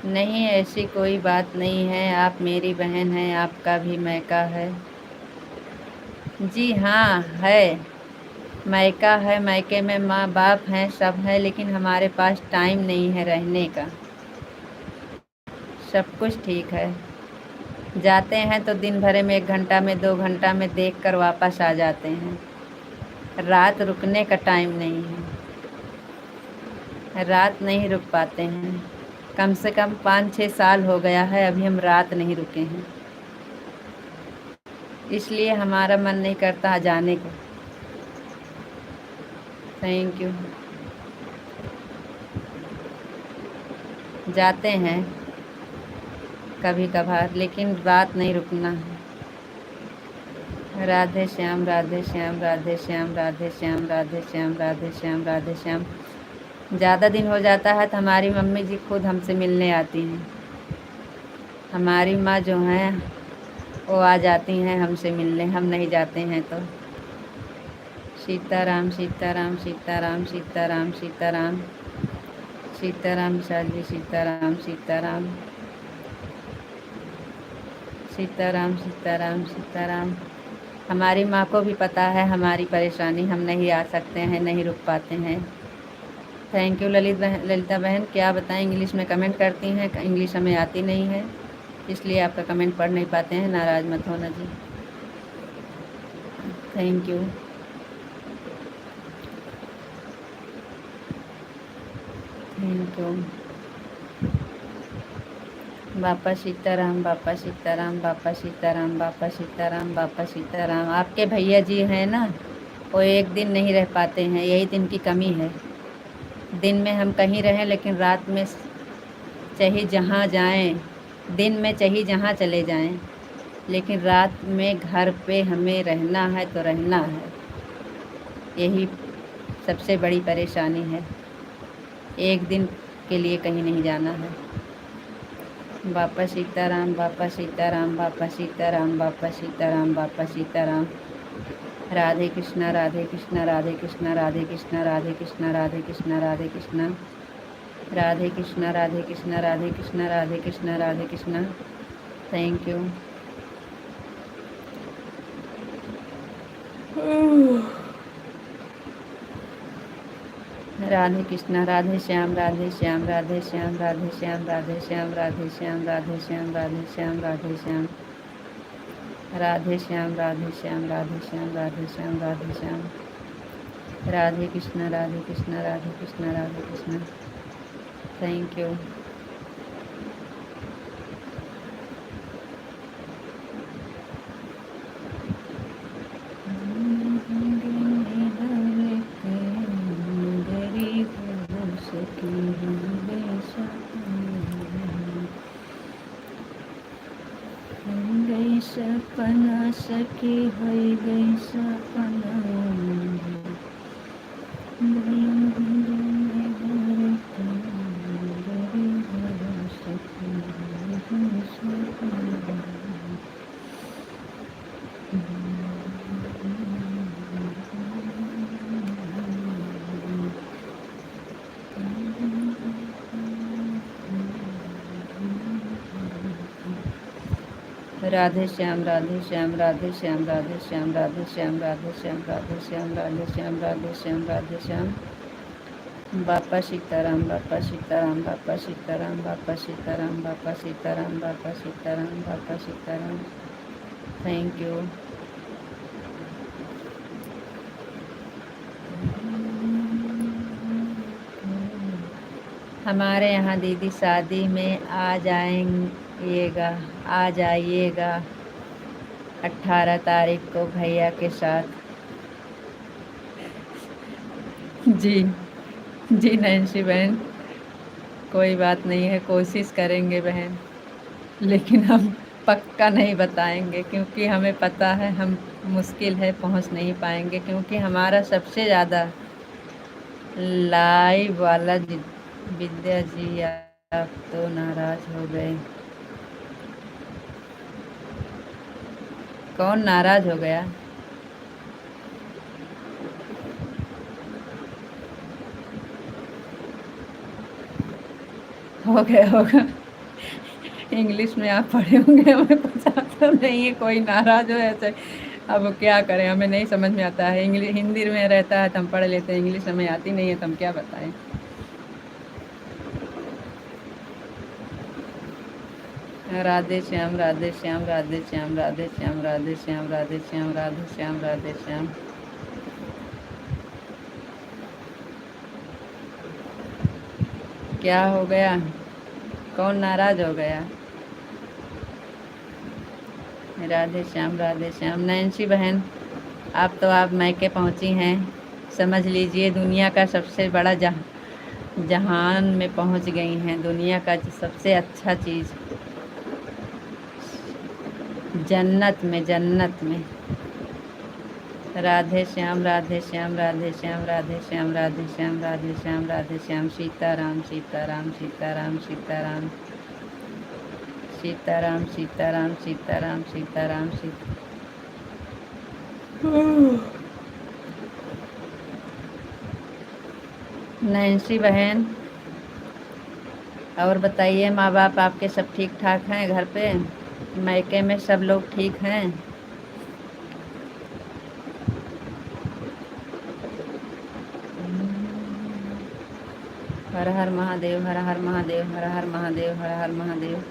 नहीं, ऐसी कोई बात नहीं है, आप मेरी बहन हैं, आपका भी मायका है। जी हाँ है, मायका है, मायके में माँ बाप हैं, सब है, लेकिन हमारे पास टाइम नहीं है रहने का। सब कुछ ठीक है, जाते हैं तो दिन भर में 1 घंटा में 2 घंटा में देख कर वापस आ जाते हैं। रात रुकने का टाइम नहीं है, रात नहीं रुक पाते हैं। कम से कम 5-6 साल हो गया है, अभी हम रात नहीं रुके हैं, इसलिए हमारा मन नहीं करता जाने को। Thank you. जाते हैं कभी कभार, लेकिन रात नहीं रुकना है। राधे श्याम, राधे श्याम, राधे श्याम, राधे श्याम, राधे श्याम, राधे श्याम, राधे श्याम। ज़्यादा दिन हो जाता है तो हमारी मम्मी जी खुद हमसे मिलने आती हैं। हमारी माँ जो हैं वो आ जाती हैं हमसे मिलने, हम नहीं जाते हैं तो। सीताराम, सीताराम, सीताराम, सीताराम, सीताराम, सीताराम, विशाल जी, सीताराम, सीताराम, सीताराम, सीताराम, सीताराम। हमारी माँ को भी पता है हमारी परेशानी, हम नहीं आ सकते हैं, नहीं रुक पाते हैं। थैंक यू ललिता बहन, क्या बताएं, इंग्लिश में कमेंट करती हैं, इंग्लिश हमें आती नहीं है, इसलिए आपका कमेंट पढ़ नहीं पाते हैं, नाराज़ मत होना जी। Thank you. Thank you. Bapa Sitaram, Bapa Sitaram, Bapa Sitaram, Bapa Sitaram, Bapa Sitaram. आपके भैया जी हैं ना, वो एक दिन नहीं रह पाते हैं, यही दिन की कमी है। दिन में हम कहीं रहें, लेकिन रात में चाहे जहाँ जाएं, दिन में चाहे जहाँ चले जाएं, लेकिन रात में घर पे हमें रहना है तो रहना है। यही सबसे बड़ी परेशानी है, एक दिन के लिए कहीं नहीं जाना है। बापा Sitaram, Bapa Sitaram, Bapa Sitaram, Bapa Sitaram, Bapa Sitaram. Radhe Krishna, Radhe Krishna, Radhe Krishna, Radhe Krishna, Radhe Krishna, Radhe Krishna, Radhe Krishna, Radhe Krishna, Radhe Krishna, Radhe Krishna, Radhe Krishna, Radhe Krishna. Thank you. Radhe Krishna, Radhe Shyam, Radhe Shyam, Radhe Shyam, Radhe Shyam, Radhe Shyam, Radhe Shyam, Radhe Shyam, Radhe Shyam, Radhe Shyam, Radhe Shyam, Radhe Shyam, Radhe Shyam, Radhe Shyam, Radhe Shyam. Radhe Krishna, Radhe Krishna, Radhe Krishna, Radhe Krishna. Thank you. सपना सखी होई गई सपना राधे श्याम राधे श्याम राधे श्याम राधे श्याम राधे श्याम राधे श्याम राधे श्याम राधे श्याम राधे श्याम राधे श्याम बापा सीताराम बापा सीताराम बापा सीताराम बापा सीताराम बापा सीताराम बापा सीताराम बापा सीताराम। Thank you. हमारे यहाँ दीदी शादी में आ जाइएगा 18 तारीख को भैया के साथ। जी जी नैन्सी बहन, कोई बात नहीं है, कोशिश करेंगे बहन, लेकिन हम पक्का नहीं बताएंगे क्योंकि हमें पता है हम मुश्किल है पहुंच नहीं पाएंगे, क्योंकि हमारा सबसे ज़्यादा लाइव वाला विद्या जी आप तो नाराज़ हो गए। कौन नाराज़ हो गया? होगा। इंग्लिश में आप पढ़े होंगे, हमें पता तो नहीं है कोई नाराज़ हो ऐसे। अब क्या करें, हमें नहीं समझ में आता है। इंग्लिश हिंदी में रहता है तो हम पढ़ लेते हैं, इंग्लिश हमें आती नहीं है तो हम क्या बताएं। राधे श्याम राधे श्याम राधे श्याम राधे श्याम राधे श्याम राधे श्याम राधे श्याम राधे श्याम। क्या हो गया? कौन नाराज़ हो गया? राधे श्याम। नैन्सी बहन, आप मैके पहुंची हैं, समझ लीजिए दुनिया का सबसे बड़ा जहान में पहुंच गई हैं। दुनिया का सबसे अच्छा चीज़ जन्नत में। राधे श्याम राधे श्याम राधे श्याम राधे श्याम राधे श्याम राधे श्याम राधे श्याम। सीताराम सीताराम सीताराम सीताराम सीताराम सीताराम सीताराम सीताराम सीता। नैन्सी बहन, और बताइए, माँ बाप आपके सब ठीक ठाक हैं घर पे? मैके में सब लोग ठीक हैं? हर हर महादेव हर हर महादेव हर हर महादेव हर हर महादेव।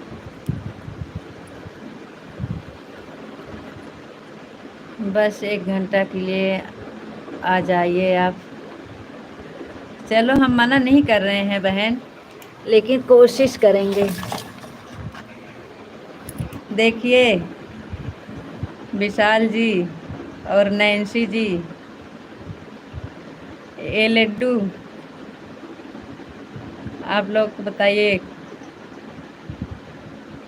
बस 1 घंटा के लिए आ जाइए आप। चलो, हम मना नहीं कर रहे हैं बहन, लेकिन कोशिश करेंगे। देखिए विशाल जी और नैन्सी जी, ये लड्डू आप लोग बताइए,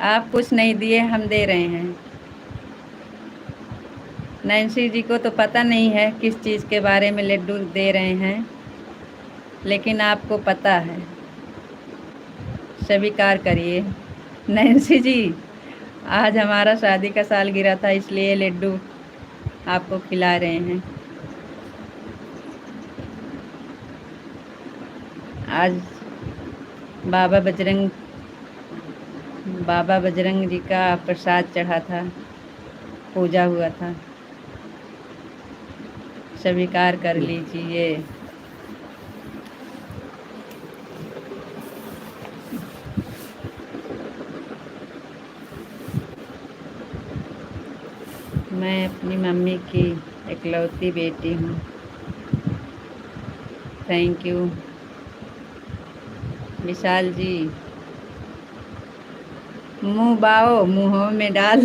आप कुछ नहीं दिए, हम दे रहे हैं। नैन्सी जी को तो पता नहीं है किस चीज़ के बारे में लड्डू दे रहे हैं, लेकिन आपको पता है, स्वीकार करिए। नैन्सी जी, आज हमारा शादी का सालगिरह था, इसलिए लड्डू आपको खिला रहे हैं। आज बाबा बजरंग जी का प्रसाद चढ़ा था, पूजा हुआ था, स्वीकार कर लीजिए। मैं अपनी मम्मी की इकलौती बेटी हूँ। Thank you Vishal ji. मुँह बाओ, मुँह में डाल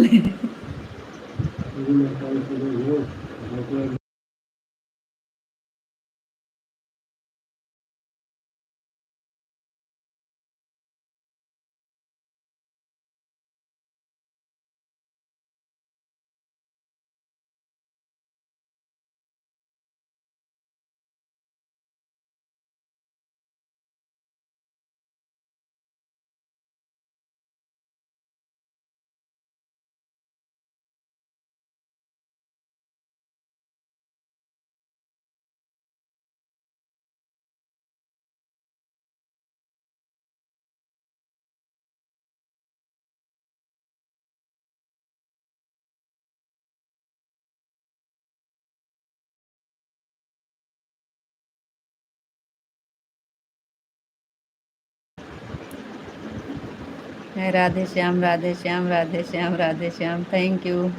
राधे श्याम, राधे श्याम, राधे श्याम, राधे श्याम। Thank you.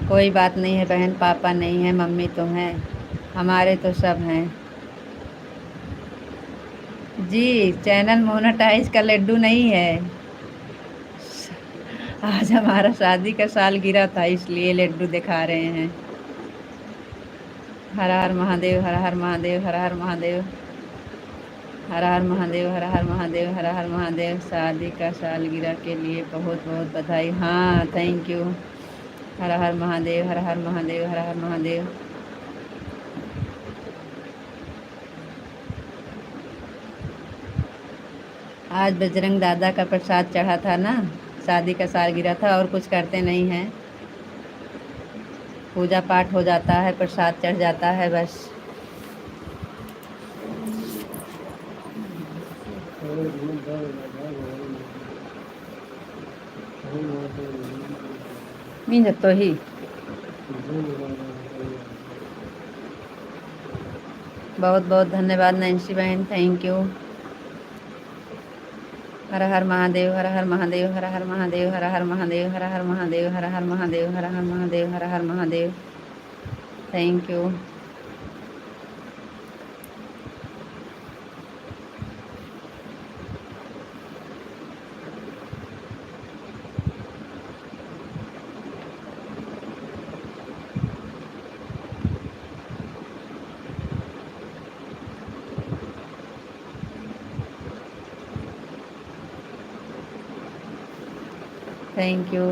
कोई बात नहीं है बहन, पापा नहीं है, मम्मी तो हैं, हमारे तो सब हैं जी। चैनल मोनेटाइज का लड्डू नहीं है। आज हमारा शादी का साल गिरा था, इसलिए लड्डू दिखा रहे हैं। हर हर महादेव, हर हर महादेव, हर हर महादेव, हर हर महादेव, हर हर महादेव, हर हर महादेव। शादी का सालगिरह के लिए बहुत बहुत बधाई। हाँ, थैंक यू। हर हर महादेव, हर हर महादेव, हर हर महादेव। आज बजरंग दादा का प्रसाद चढ़ा था ना, शादी का सालगिरह था, और कुछ करते नहीं हैं। पूजा पाठ हो जाता है, प्रसाद चढ़ जाता है, बस। मीन तो ही बहुत बहुत धन्यवाद नैन्सी बहन, thank you. Her her Mahadev, her her Mahadev, her her Mahadev, her her Mahadev, her her Mahadev, her her Mahadev, her her Mahadev, her her Mahadev. Thank you. Thank you.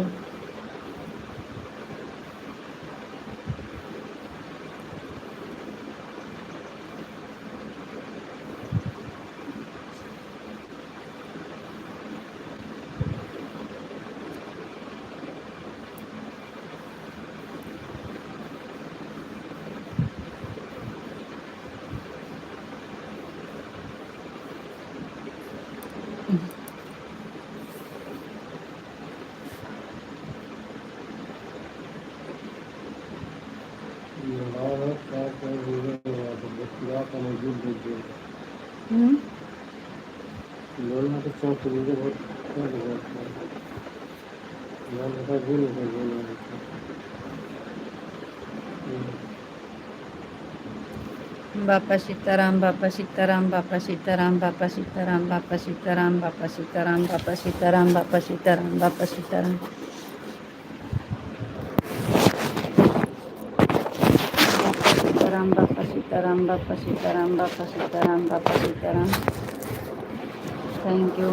Bapa Sitaram, Bapa Sitaram, Bapa Sitaram, Bapa Sitaram, Bapa Sitaram, Bapa Sitaram, Bapa Sitaram, Bapa Sitaram, Bapa Sitaram. Bapa Sitaram, Bapa Sitaram, Bapa Sitaram, Bapa Sitaram. Thank you.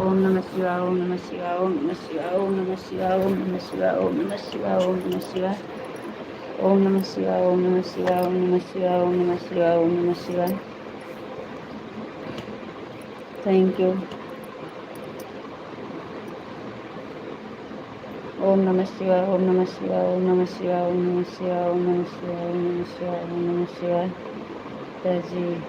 ओम नमः शिवाय, ओम नमः शिवाय, ओम नमः शिवाय, ओम नमः शिवाय, ओम नमः शिवाय, ओम नमः शिवाय, ओम नमः शिवाय, ओम नमः शिवाय, ओम नमः शिवाय, ओम नमः शिवाय, ओम नमः शिवाय, ओम नमः शिवाय। Thank you. ओम नमः शिवाय, ओम नमः शिवाय, ओम नमः शिवाय, ओम नमः शिवाय, ओम नमः शिवाय, ओम नमः शिवाय, ओम नमः शिवाय। जय जी।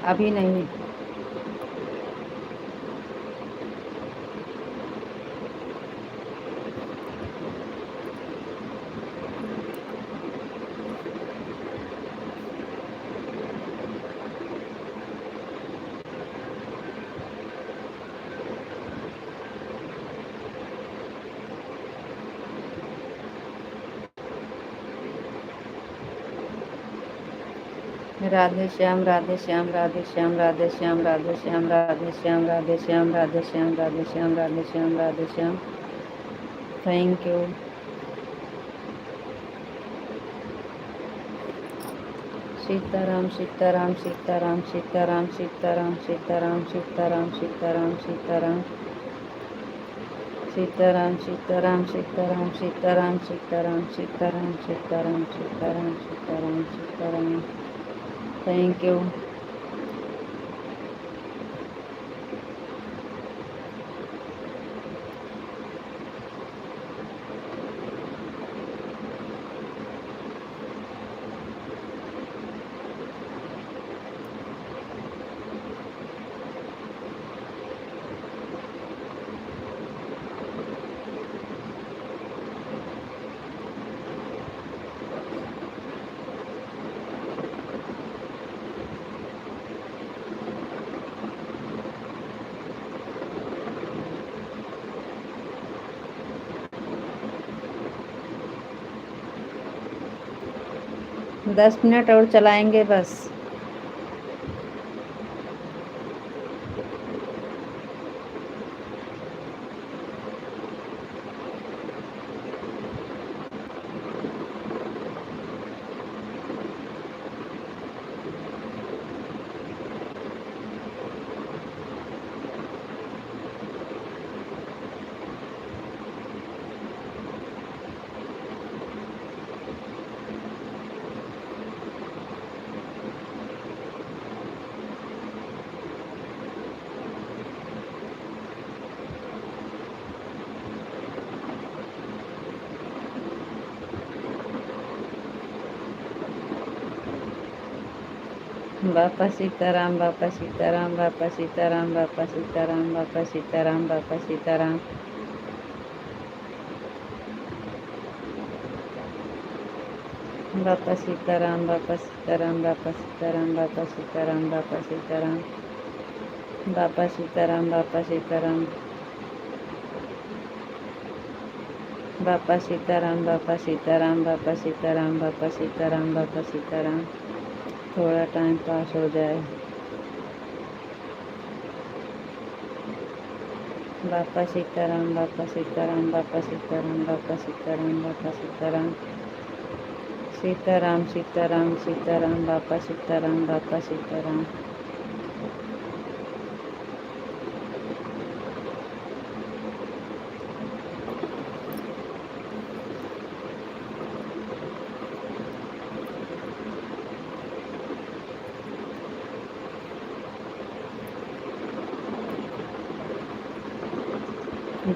अभी नहीं। Radhe Shyam, Radhe Shyam, Radhe Shyam, Radhe Shyam, Radhe Shyam, Radhe Shyam, Radhe Shyam, Radhe Shyam, Radhe Shyam, Radhe Shyam, Radhe Shyam. Thank you. Sitaram, Sitaram, Sitaram, Sitaram, Sitaram, Sitaram, Sitaram, Sitaram, Sitaram, Sitaram, Sitaram, Sitaram, Sitaram, Sitaram, Sitaram, Sitaram, Sitaram, Sitaram, Sitaram. Thank you. 10 minute और चलाएंगे बस। बापा सीताराम, बापा सीताराम, बापा सीताराम, बापा सीताराम, बापा सीताराम, बापा सीताराम। बापा सीताराम, बापा सीताराम, बापा सीताराम, बापा सीताराम, बापा सीताराम, बापा सीताराम, बापा सीताराम, बापा सीताराम, बापा सीताराम, बापा सीताराम, बापा सीताराम, बापा सीताराम। थोड़ा टाइम पास हो जाए। बापा सीताराम, बापा सीताराम, बापा सीताराम, बापा सीताराम, बापा सीताराम, सीताराम सीताराम सीताराम, बापा सीताराम, बापा सीताराम।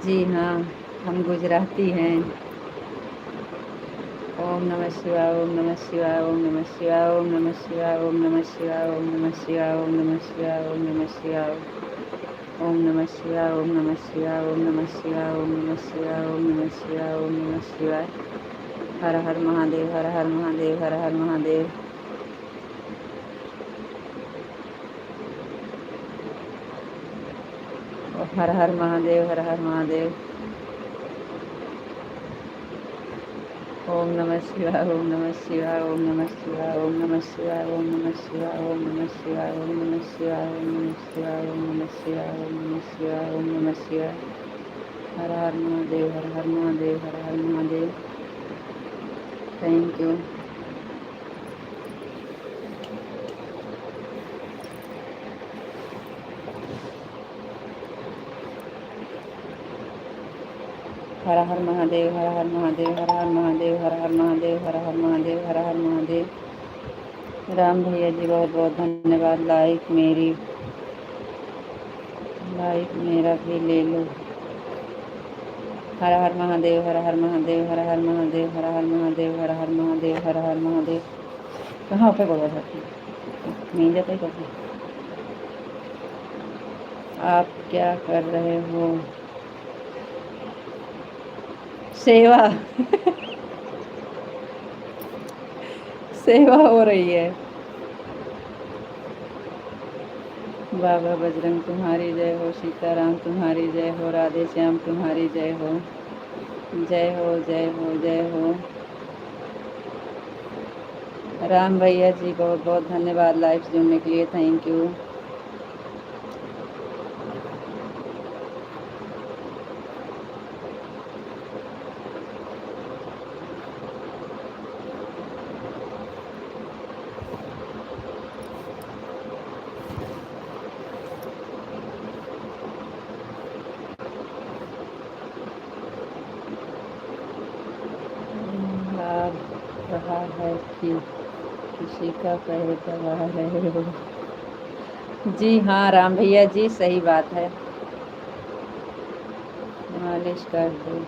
जी हाँ, हम गुजराती हैं। ओम नमः शिवाय, ओम नमः शिवाय, ओम नमः शिवाय, ओम नमः शिवाय, ओम नमः शिवाय, ओम नमः शिवाय, ओम नमः शिवाय, ओम नमः शिवाय, ओम नमः शिवाय, ओम नमः शिवाय, ओम नमः शिवाय, ओम नमः शिवाय, ओम नमः शिवाय, ओम नमः शिवाय। हर हर महादेव, हर हर महादेव, हर हर महादेव। हर हर महादेव, हर हर महादेव। ओम नमः शिवाय, ओम नमः शिवाय, ओम नमः शिवाय, ओम नमः शिवाय, ओम नमः शिवाय, ओम नमः शिवाय, ओम नमः शिवाय, ओम नमः शिवाय, ओम नमः शिवाय, ओम नमः शिवाय, ओम नमः शिवाय। हर हर महादेव, हर हर महादेव, हर हर महादेव। Thank you. हर हर महादेव, हर हर महादेव, हर हर महादेव, हर हर महादेव, हर हर महादेव, हर हर महादेव। राम भैया जी बहुत बहुत धन्यवाद। लाइक मेरा भी ले लो। हर हर महादेव, हर हर महादेव, हर हर महादेव, हर हर महादेव, हर हर महादेव, हर हर महादेव। कहाँ पे बोला था नहीं जाता ही करते। आप क्या कर रहे हो? सेवा सेवा हो रही है। बाबा बजरंग तुम्हारी जय हो, सीताराम तुम्हारी जय हो, राधे श्याम तुम्हारी जय हो, जय हो, जय हो, जय हो। राम भैया जी बहुत बहुत धन्यवाद लाइव जुड़ने के लिए। Thank you. रहा है कि किसी का पैर दबा रहे हो। जी हाँ राम भैया जी, सही बात है। मालिश कर दो।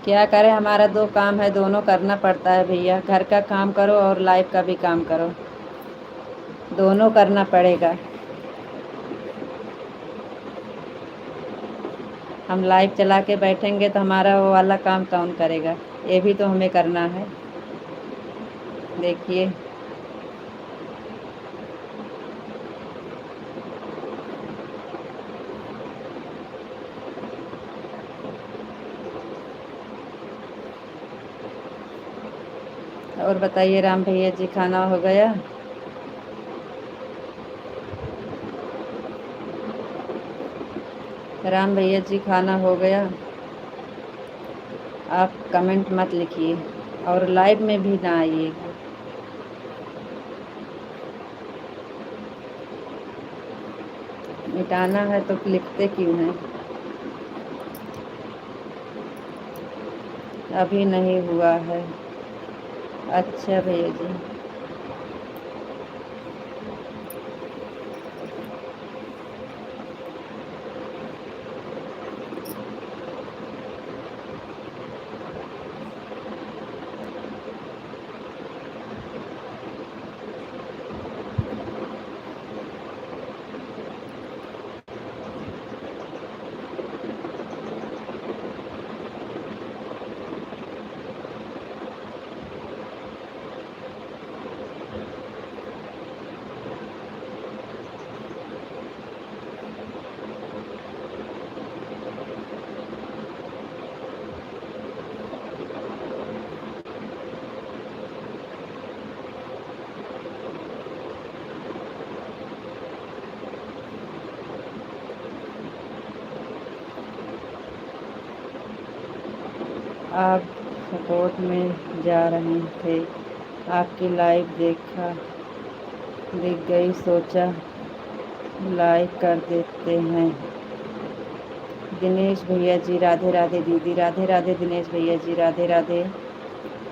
क्या करें, हमारा दो काम है, दोनों करना पड़ता है भैया। घर का काम करो और लाइव का भी काम करो, दोनों करना पड़ेगा। हम लाइव चला के बैठेंगे तो हमारा वो वाला काम कौन करेगा? ये भी तो हमें करना है। देखिए, और बताइए राम भैया जी, खाना हो गया? राम भैया जी, खाना हो गया? आप कमेंट मत लिखिए और लाइव में भी ना आइए। मिटाना है तो लिखते क्यों हैं? अभी नहीं हुआ है। अच्छा भैया जी, आप सपोर्ट में जा रहे थे, आपकी लाइव दिख गई, सोचा लाइक कर देते हैं। दिनेश भैया जी राधे राधे। दीदी राधे राधे। दिनेश भैया जी राधे राधे।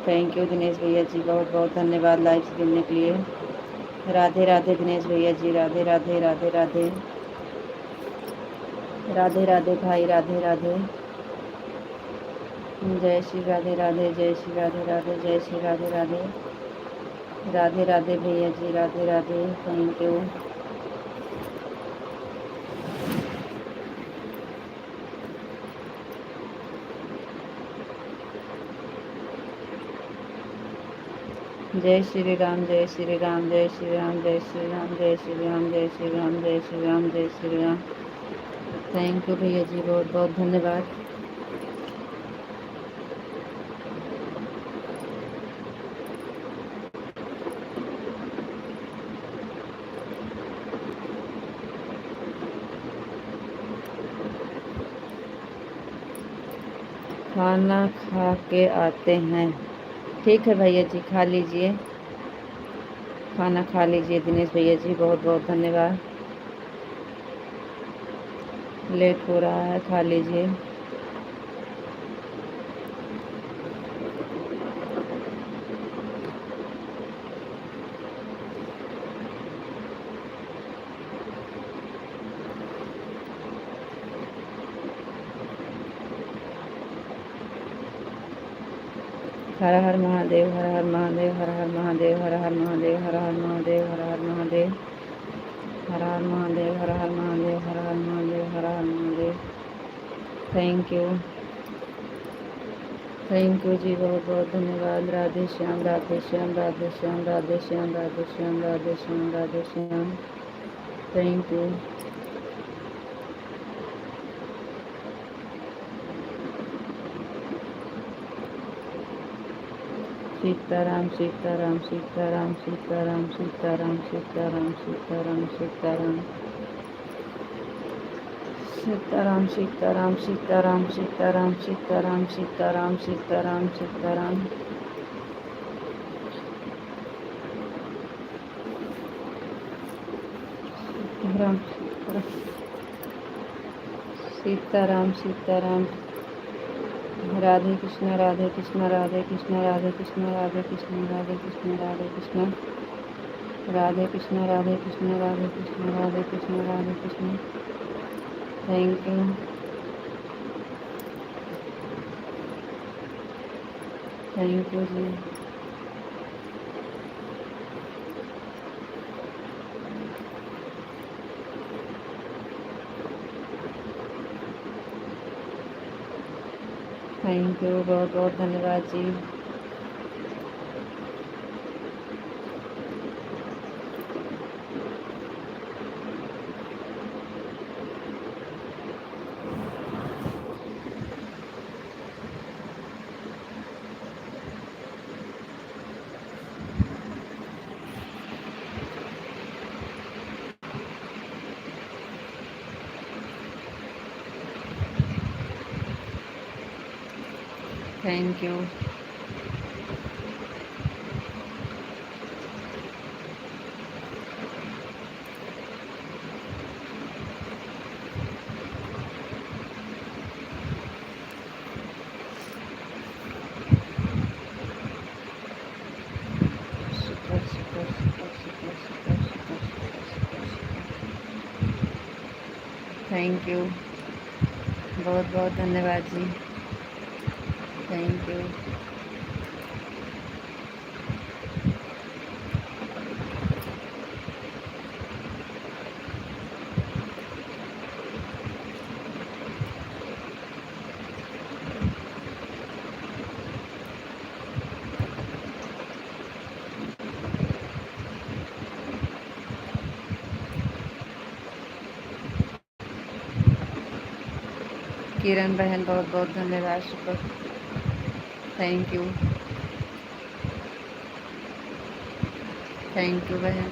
थैंक यू दिनेश भैया जी, बहुत बहुत धन्यवाद लाइव से जुड़ने के लिए। राधे राधे दिनेश भैया जी, राधे राधे राधे राधे राधे राधे भाई, राधे राधे। जय श्री राधे राधे, जय श्री राधे राधे, जय श्री राधे राधे। राधे राधे भैया जी, राधे राधे, थैंक यू। जय श्री राम, जय श्री राम, जय श्री राम, जय श्री राम, जय श्री राम, जय श्री राम, जय श्री राम, जय श्री राम। थैंक यू भैया जी, बहुत बहुत धन्यवाद। खाना खा के आते हैं। ठीक है भैया जी, खा लीजिए, खाना खा लीजिए। दिनेश भैया जी, बहुत बहुत धन्यवाद। लेट हो रहा है, खा लीजिए। हर हर महादेव, हर हर महादेव, हर हर महादेव, हर हर महादेव, हर हर महादेव, हर हर महादेव, हर हर महादेव, हर हर महादेव, हर हर महादेव, हर हर Mahadev. Thank you, thank you जी, बहुत बहुत धन्यवाद। Radhe Shyam, Radhe Shyam, Radhe Shyam, Radhe Shyam, Radhe Shyam, Radhe Shyam, Radhe Shyam. Thank you. Sitaram, Sitaram, Sitaram, Sitaram, Sitaram, Sitaram, Sitaram, Sitaram, Sitaram, Sitaram, Sitaram, Sitaram, Sitaram, Sitaram, Sitaram, Sitaram. Sitaram, Sitaram. Radhe Krishna, Radhe Krishna, Radhe Krishna, Radhe Krishna, Radhe Krishna, Radhe Krishna, Radhe Krishna, Radhe Krishna, Radhe Krishna, Radhe Krishna, Radhe Krishna, Radhe Krishna. Thank you. Thank you जी। थैंक यू, बहुत बहुत धन्यवाद जी। Thank you. Super super super super super super super super. Thank you, बहुत बहुत धन्यवाद जी। Thank you. किरण बहन, बहुत बहुत धन्यवाद। Super. Thank you. Thank you बहन।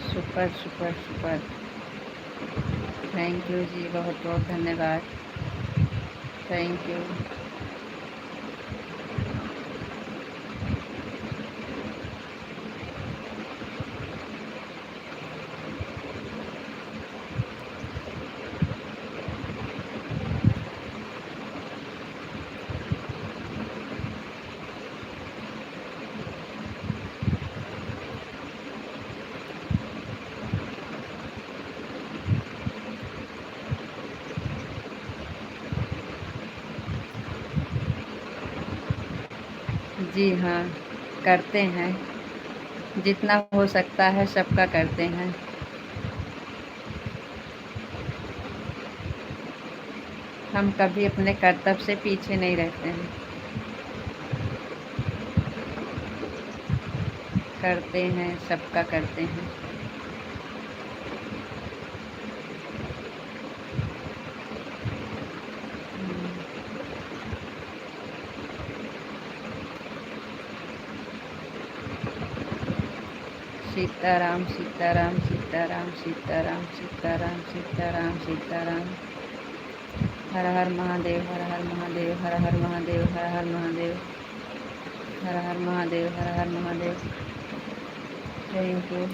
Super super super. Thank you जी, बहुत बहुत धन्यवाद। Thank you. जी हाँ, करते हैं, जितना हो सकता है सबका करते हैं। हम कभी अपने कर्तव्य से पीछे नहीं रहते हैं, करते हैं, सबका करते हैं। सीताराम सीताराम सीताराम सीताराम सीताराम सीताराम सीताराम। हर हर महादेव, हर हर महादेव, हर हर महादेव, हर हर महादेव, हर हर महादेव, हर हर महादेव। Thank you.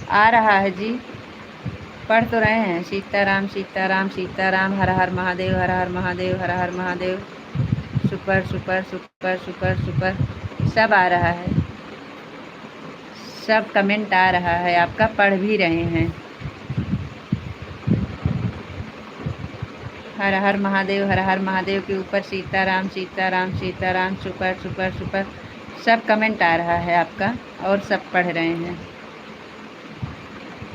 आ रहा है जी, पढ़ तो रहे हैं। सीताराम सीताराम सीताराम, हर हर महादेव, हर हर महादेव, हर हर Mahadev. Super super super super super. सब आ रहा है, सब कमेंट आ रहा है आपका, पढ़ भी रहे हैं। हर हर महादेव, हर हर महादेव के ऊपर Sitaram Sitaram Sitaram. Super super super. सब कमेंट आ रहा है आपका और सब पढ़ रहे हैं।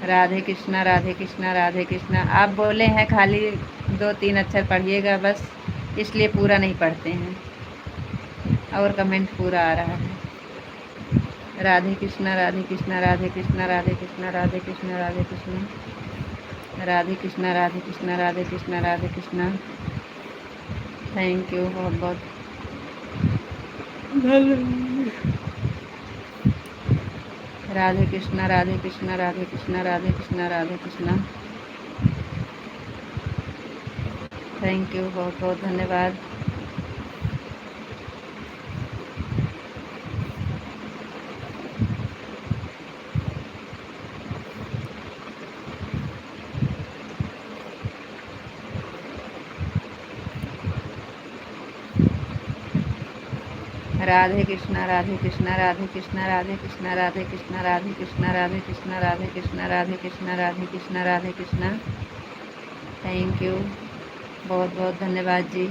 राधे कृष्णा राधे कृष्णा राधे कृष्णा। आप बोले हैं खाली 2-3 अक्षर पढ़िएगा बस, इसलिए पूरा नहीं पढ़ते हैं, और कमेंट पूरा आ रहा है। राधे कृष्णा राधे कृष्णा राधे कृष्णा राधे कृष्णा राधे कृष्णा राधे कृष्णा राधे कृष्णा राधे कृष्णा राधे कृष्णा राधे कृष्णा। थैंक यू बहुत बहुत धन्यवाद। राधे कृष्णा राधे कृष्णा राधे कृष्णा राधे कृष्णा राधे कृष्णा। थैंक यू बहुत बहुत धन्यवाद। राधे कृष्णा राधे कृष्णा राधे कृष्णा राधे कृष्णा राधे कृष्णा राधे कृष्णा राधे कृष्णा राधे कृष्णा राधे कृष्णा राधे कृष्णा राधे कृष्णा। थैंक यू बहुत बहुत धन्यवाद जी।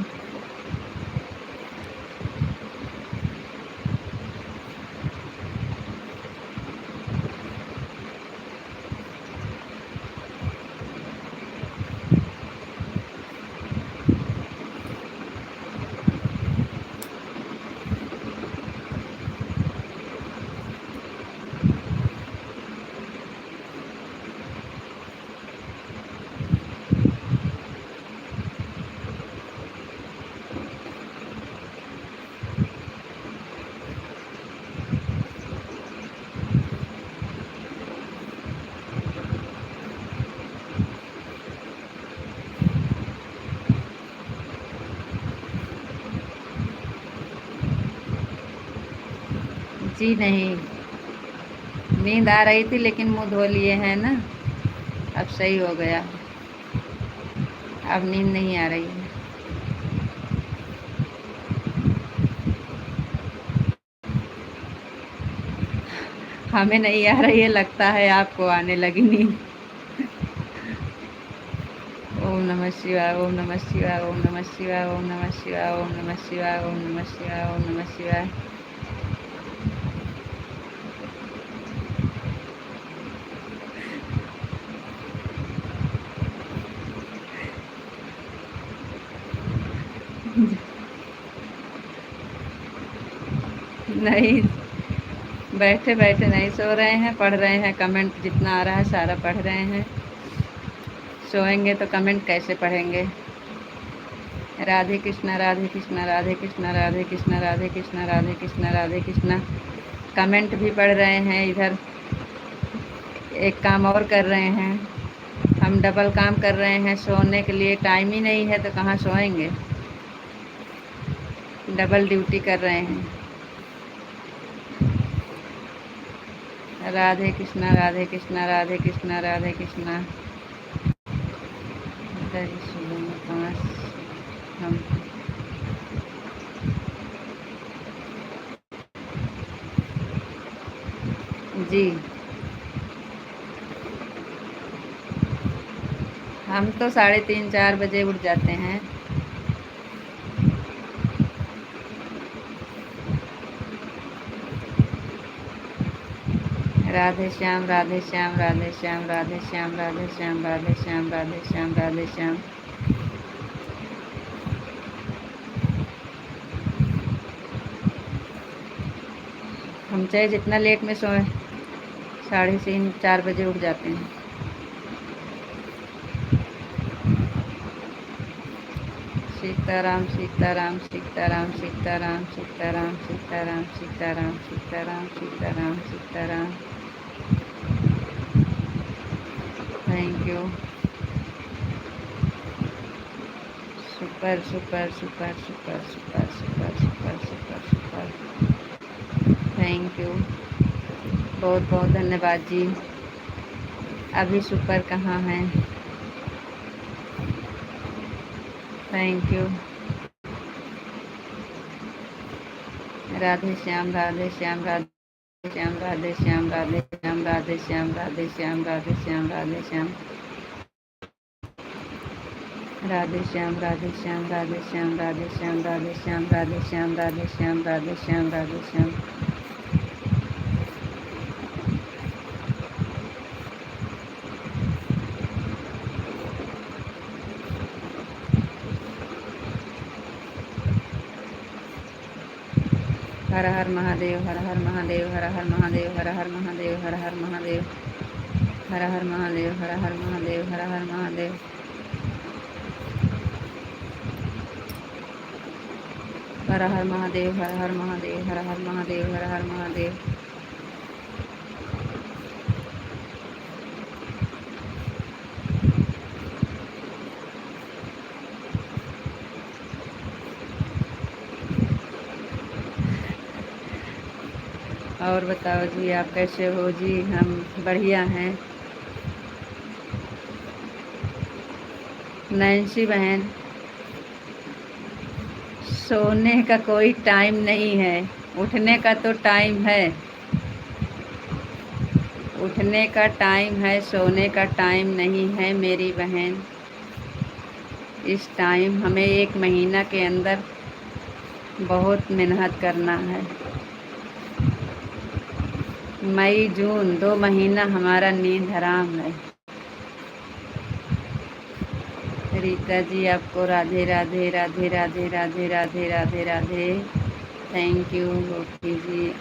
जी नहीं, नींद आ रही थी लेकिन मुंह धो लिए हैं ना, अब सही हो गया। अब नींद नहीं आ रही है। हमें नहीं आ रही है, लगता है आपको आने लगी नींद। ओम नमः शिवाय ओम नमः शिवाय ओम नमः शिवाय ओम नमः शिवाय ओम नमः शिवाय ओम नमः शिवाय ओम नमः शिवाय। नहीं, बैठे बैठे नहीं सो रहे हैं, पढ़ रहे हैं। कमेंट जितना आ रहा है सारा पढ़ रहे हैं। सोएंगे तो कमेंट कैसे पढ़ेंगे। राधे कृष्णा राधे कृष्णा राधे कृष्णा राधे कृष्णा राधे कृष्णा राधे कृष्णा राधे कृष्णा। कमेंट भी पढ़ रहे हैं, इधर एक काम और कर रहे हैं। हम डबल काम कर रहे हैं, सोने के लिए टाइम ही नहीं है तो कहाँ सोएंगे। डबल ड्यूटी कर रहे हैं। राधे कृष्णा राधे कृष्णा राधे कृष्णा राधे कृष्णा। सुबह में 5 हम जी, हम तो 3:30-4 बजे उठ जाते हैं। राधे श्याम राधे श्याम राधे श्याम राधे श्याम राधे श्याम राधे श्याम राधे श्याम राधे श्याम। हम चाहे जितना लेट में सोए, 3:30-4 बजे उठ जाते हैं। Sitaram Sitaram Sitaram Sitaram Sitaram Sitaram Sitaram Sitaram Sitaram Sitaram. Thank you. Super super super super super super super super super. Thank you बहुत बहुत धन्यवाद जी। अभी सुपर कहाँ हैं। Thank you. राधे श्याम राधे श्याम राधे श्याम राधे श्याम राधे श्याम राधे श्याम राधे श्याम राधे श्याम राधे श्याम राधे श्याम राधे श्याम राधे श्याम राधे श्याम राधे श्याम राधे श्याम राधे श्याम राधे श्याम राधे श्याम। हर हर महादेव हर हर महादेव हर हर महादेव हर हर महादेव हर हर महादेव हर हर महादेव हर हर महादेव हर हर महादेव। हर हर महादेव, हर हर महादेव, हर हर महादेव, हर हर महादेव। और बताओ जी, आप कैसे हो जी? हम बढ़िया हैं। नैन्सी बहन, सोने का कोई टाइम नहीं है, उठने का तो टाइम है। उठने का टाइम है, सोने का टाइम नहीं है मेरी बहन। इस टाइम हमें 1 महीना के अंदर बहुत मेहनत करना है। मई जून 2 महीना हमारा नींद हराम है। रीता जी, आपको राधे राधे राधे राधे राधे राधे राधे राधे। थैंक यू गोपी जी।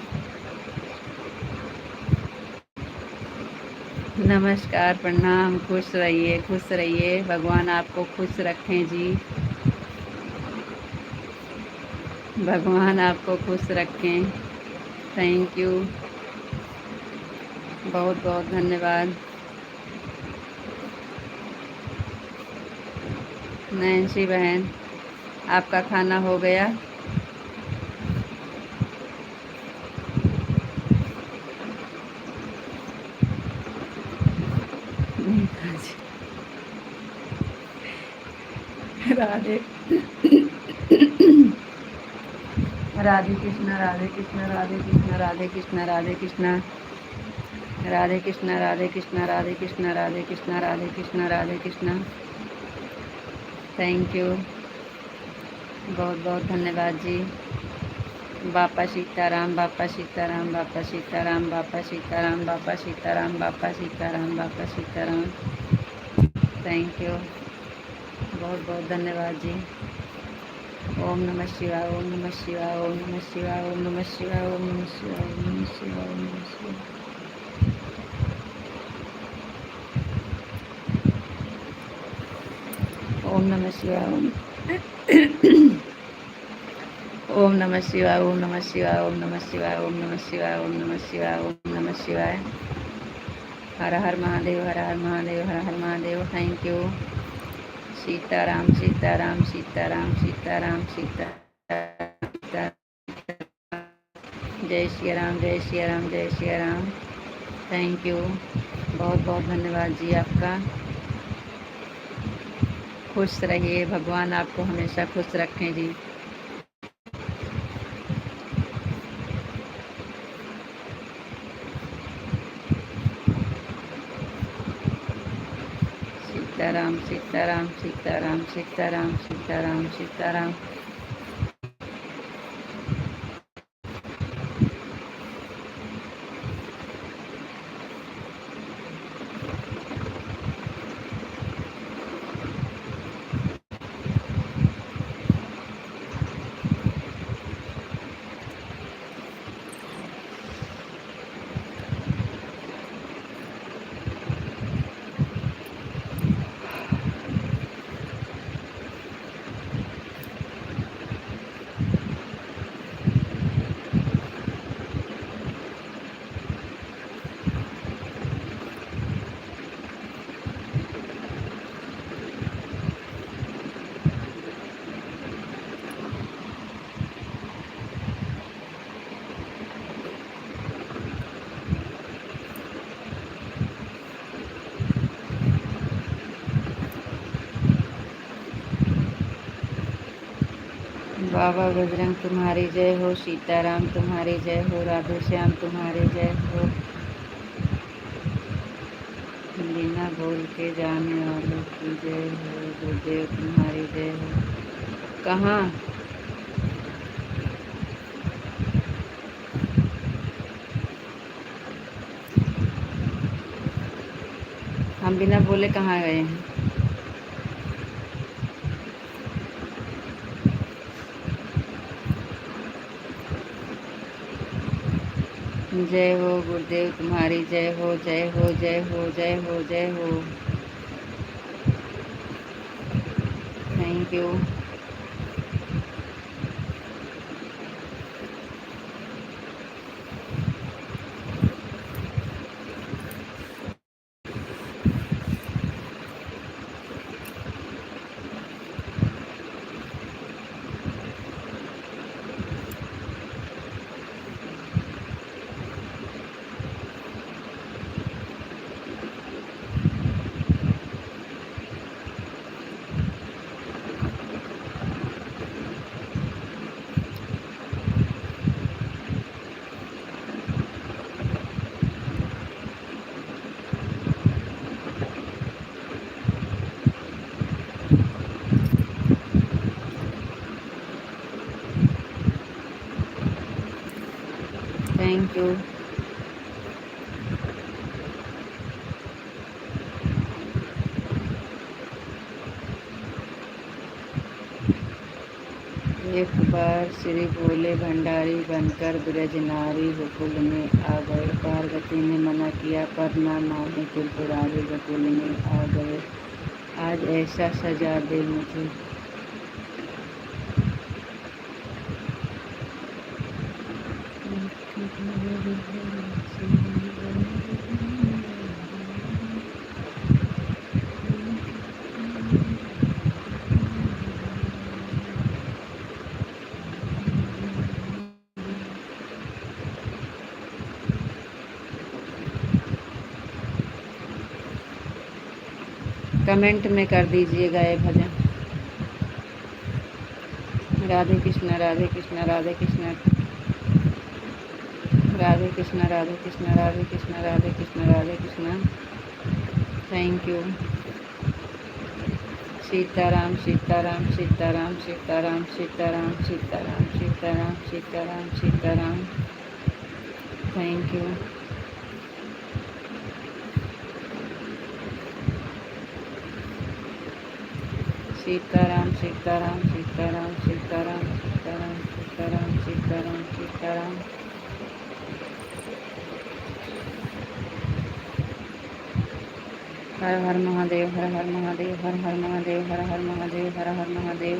नमस्कार, प्रणाम। खुश रहिए, खुश रहिए। भगवान आपको खुश रखें जी। भगवान आपको खुश रखें। थैंक यू, बहुत बहुत धन्यवाद। नैन्सी बहन, आपका खाना हो गया? राधे राधे कृष्णा, राधे कृष्णा, राधे कृष्णा, राधे कृष्णा, राधे कृष्णा, राधे कृष्णा, राधे कृष्णा, राधे कृष्णा, राधे कृष्णा, राधे कृष्णा, राधे कृष्णा। थैंक यू, बहुत बहुत धन्यवाद जी। बापा सीताराम, बापा सीताराम, बापा सीताराम, बापा सीताराम, बापा सीताराम, बापा सीताराम, बापा सीताराम। थैंक यू, बहुत बहुत धन्यवाद जी। ओम नमः शिवाय, ओम नमः शिवाय, ओम नमः शिवाय, ओम नमः शिवाय, ओम नमः शिवाय, ओम नमः शिवाय, ओम नमः शिवाय। ओम नमः शिवाय, ओम नमः शिवाय, ओम नमः शिवाय, ओम नमः शिवाय, ओम नमः शिवाय, ओम नमः शिवाय, ओम नमः शिवाय। हर हर महादेव, हर हर महादेव, हर हर महादेव। Thank you. सीताराम, सीताराम, सीताराम, सीताराम, सीताराम। जय श्री राम, जय श्री राम, जय श्री राम। थैंक यू, बहुत बहुत धन्यवाद जी आपका। खुश रहिए, भगवान आपको हमेशा खुश रखें जी। सीताराम, सीताराम, सीताराम, सीताराम, सीताराम, सीताराम। बाबा बजरंग तुम्हारी जय हो, सीताराम तुम्हारी जय हो, राधे श्याम तुम्हारी जय हो, बिना बोल के जाने वालों की जय हो, गुरुदेव तुम्हारी जय हो। कहाँ? हम बिना बोले कहाँ गए हैं? जय हो गुरुदेव तुम्हारी जय हो, जय हो, जय हो, जय हो, जय हो। Thank you. Thank you. एक बार श्री भोले भंडारी बनकर ब्रजनारी गोकुल में आ गए। पार्वती ने मना किया पर न माने, त्रिपुरारी गोकुल में आ गए। आज ऐसा सजा दे मुझे। कमेंट में कर दीजिएगा ये भजन। Radhe Krishna Radhe Krishna Radhe Krishna Radhe Krishna Radhe Krishna Radhe Krishna Radhe Krishna Radhe Krishna. Thank you. Sitaram Sitaram Sitaram Sitaram Sitaram Sitaram Sitaram Sitaram Sitaram. Thank you. Sitaram Sitaram Sitaram Sitaram Sitaram Sitaram Sitaram Sitaram. हर हर महादेव हर हर महादेव हर हर महादेव हर हर महादेव हर हर महादेव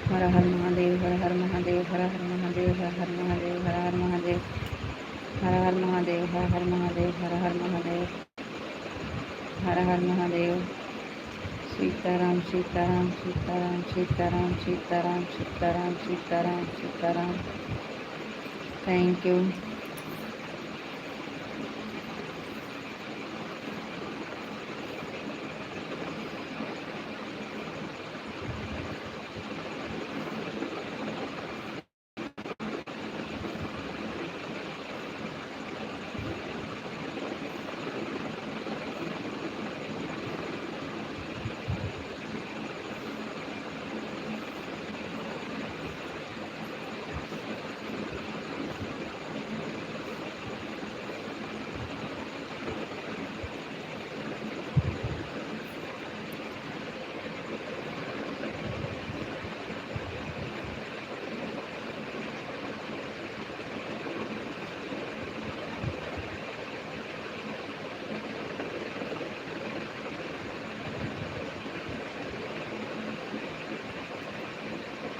हर हर महादेव हर हर महादेव हर हर महादेव हर हर महादेव हर हर महादेव हर हर महादेव हर हर महादेव हर हर महादेव हर हर महादेव। सीताराम सीताराम सीताराम सीताराम सीताराम सीताराम सीताराम सीताराम। Thank you.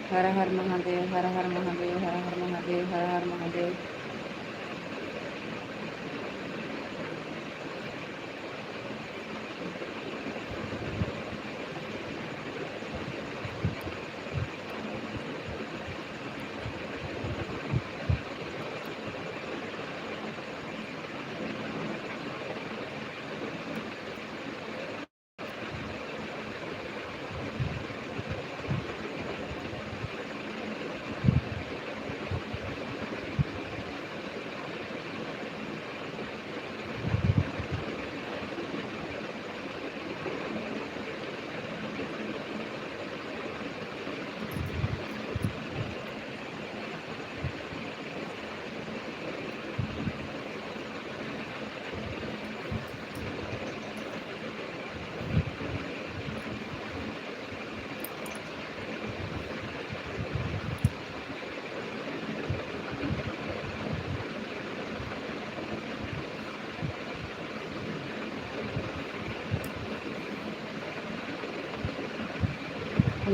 हर हर महादेव हर हर महादेव हर हर महादेव हर हर महादेव।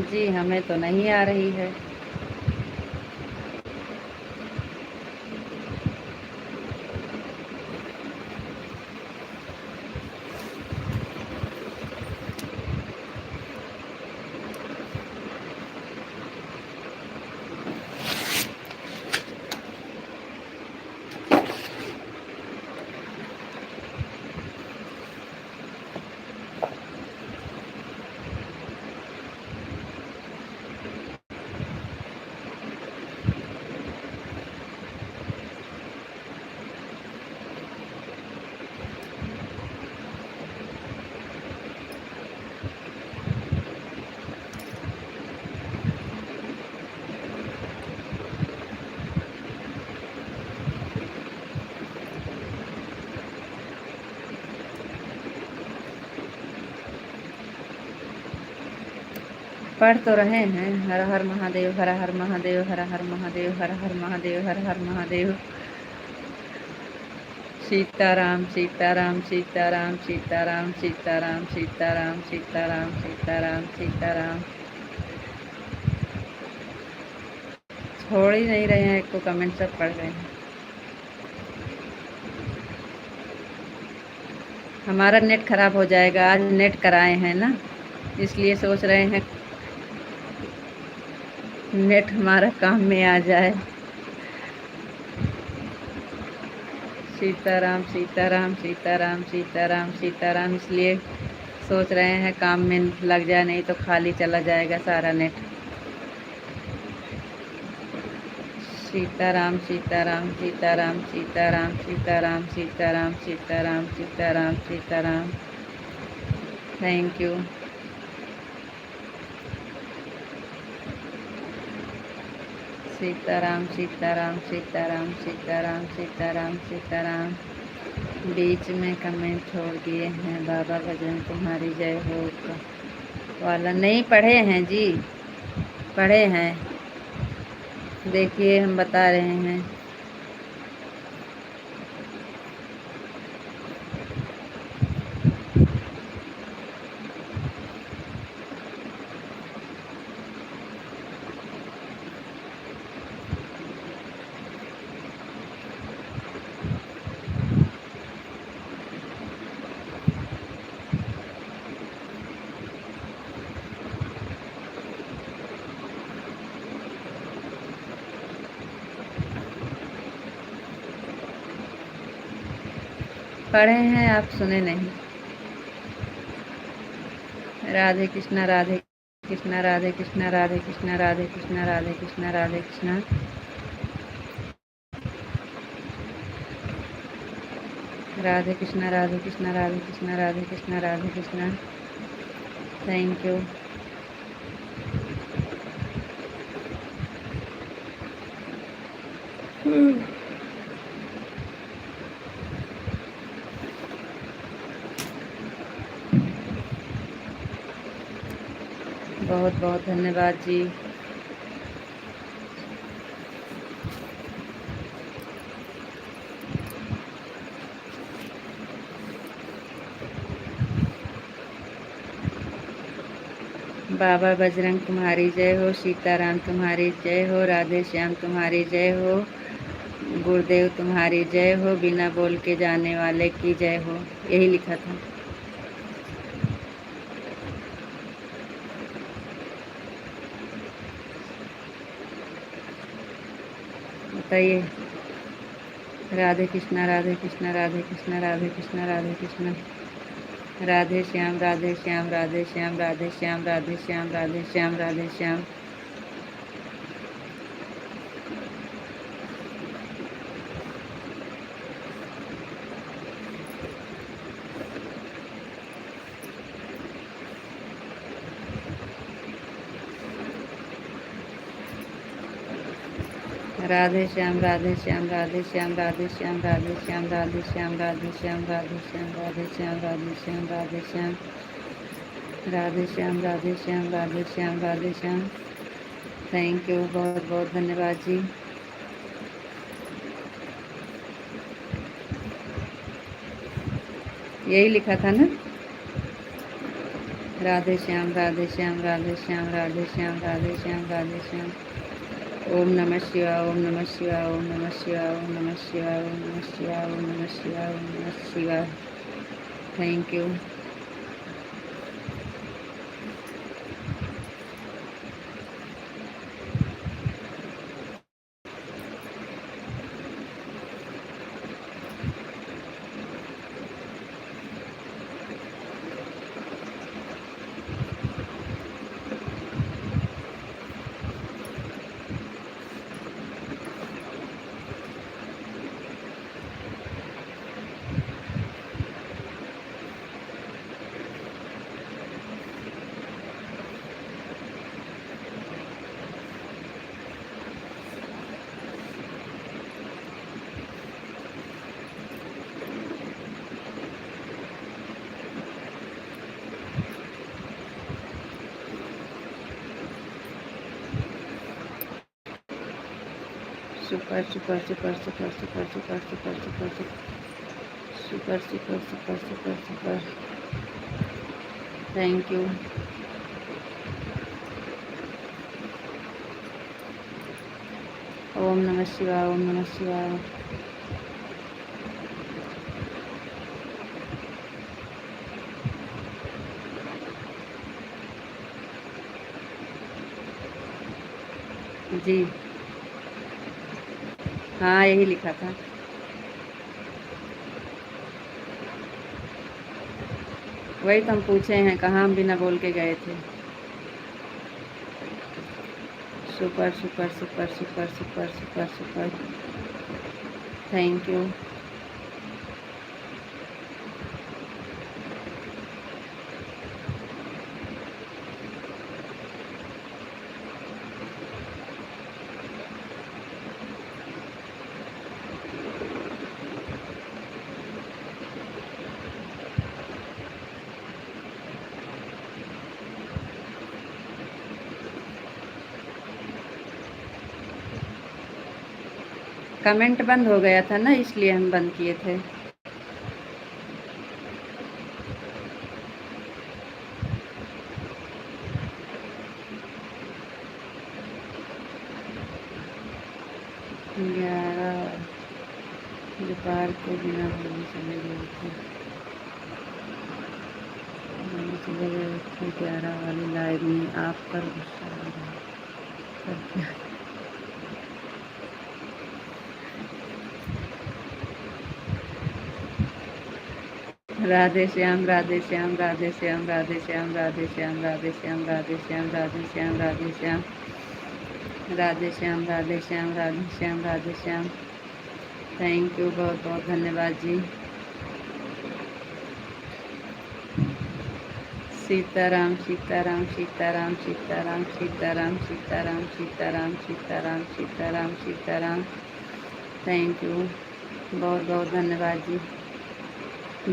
जी हमें तो नहीं आ रही है। पढ़ तो रहे हैं, हर हर महादेव, हर हर महादेव, हर हर महादेव, हर हर महादेव, हर हर महादेव। सीताराम सीताराम सीताराम सीताराम सीताराम सीताराम सीताराम सीताराम सीताराम। छोड़ ही नहीं रहे हैं, एक को कमेंट सब पढ़ रहे हैं। हमारा नेट खराब हो जाएगा, आज नेट कराए हैं ना, इसलिए सोच रहे हैं नेट हमारा काम में आ जाए। सीताराम सीताराम सीताराम सीताराम सीताराम, इसलिए सोच रहे हैं काम में लग जाए, नहीं तो खाली चला जाएगा सारा net. Sitaram Sitaram Sitaram Sitaram Sitaram Sitaram Sitaram Sitaram Sitaram. Thank you. Sitaram Sitaram Sitaram Sitaram Sitaram Sitaram. बीच में कमेंट छोड़ दिए हैं, बाबा बजरंग तुम्हारी जय हो वाला नहीं पढ़े हैं जी, पढ़े हैं, देखिए हम बता रहे हैं। पढ़े हैं, आप सुने नहीं। राधे कृष्णा राधे कृष्णा राधे कृष्णा राधे कृष्णा राधे कृष्णा राधे कृष्णा राधे कृष्णा। राधे कृष्णा राधे कृष्णा राधे कृष्णा राधे कृष्णा राधे कृष्णा। Thank you. बहुत बहुत धन्यवाद जी। बाबा बजरंग तुम्हारी जय हो, सीताराम तुम्हारी जय हो, राधे श्याम तुम्हारी जय हो, गुरुदेव तुम्हारी जय हो, बिना बोल के जाने वाले की जय हो, यही लिखा था। बताइए। राधे कृष्णा राधे कृष्णा राधे कृष्णा राधे कृष्णा राधे कृष्णा। राधे श्याम राधे श्याम राधे श्याम राधे श्याम राधे श्याम राधे श्याम राधे श्याम। राधे श्याम राधे श्याम राधे श्याम राधे श्याम राधे श्याम राधे श्याम राधे श्याम राधे श्याम राधे श्याम राधे श्याम राधे श्याम। राधे श्याम राधे श्याम राधे श्याम राधे श्याम। थैंक यू, बहुत बहुत धन्यवाद जी। यही लिखा था ना। राधे श्याम राधे श्याम राधे श्याम राधे श्याम राधे श्याम राधे श्याम। ओम नमः शिवाय, ओम नमः शिवाय, ओम नमः शिवाय, ओम नमः शिवाय, ओम नमः शिवाय, ओम नमः शिवाय, ओम नमः शिवाय। Thank you. Super super super super super super super super super super super super super thank you. ओम नमः शिवाय, ओम नमः शिवाय। जी हाँ, यही लिखा था। वही तो हम पूछे हैं, कहाँ हम बिना बोल के गए थे। Super super super super super super super thank you. Comment बंद हो गया था ना, इसलिए हम बंद किए थे। दोपहर को बिना बोले चले गए थे, चले गए थे 11 वाली लाइव में। आप पर गुस्सा आ रहा है। राधे श्याम, राधे श्याम, राधे श्याम, राधे श्याम, राधे श्याम, राधे श्याम, राधे श्याम, राधे श्याम, राधे श्याम, राधे श्याम, राधे श्याम, राधे श्याम, राधे श्याम। थैंक यू, बहुत बहुत धन्यवाद जी। सीताराम सीताराम सीताराम सीताराम सीताराम सीताराम सीताराम सीताराम सीताराम सीताराम। थैंक यू, बहुत बहुत धन्यवाद जी।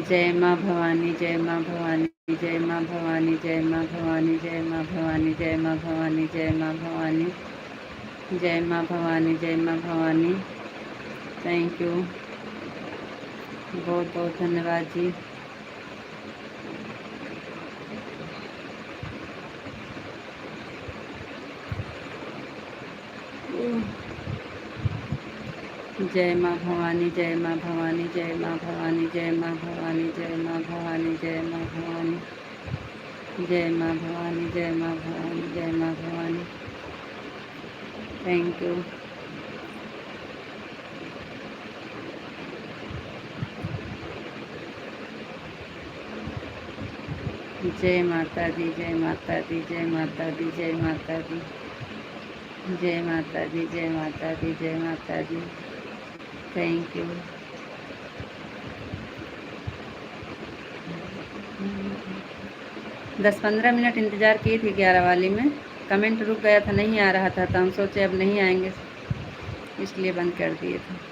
जय माँ भवानी, जय माँ भवानी, जय माँ भवानी, जय माँ भवानी, जय माँ भवानी, जय माँ भवानी, जय माँ भवानी, जय माँ भवानी, जय माँ भवानी। थैंक यू, बहुत बहुत धन्यवाद जी। जय माँ भवानी, जय माँ भवानी, जय माँ भवानी, जय माँ भवानी, जय माँ भवानी, जय माँ भवानी, जय माँ भवानी, जय माँ भवानी, जय माँ भवानी। Thank you. जय माता दी, जय माता दी, जय माता दी, जय माता दी, जय माता दी, जय माता दी, जय माता दी। Thank you. 10-15 मिनट इंतज़ार किए थे 11 वाली में, कमेंट रुक गया था, नहीं आ रहा था, तो हम सोचे अब नहीं आएंगे, इसलिए बंद कर दिए थे।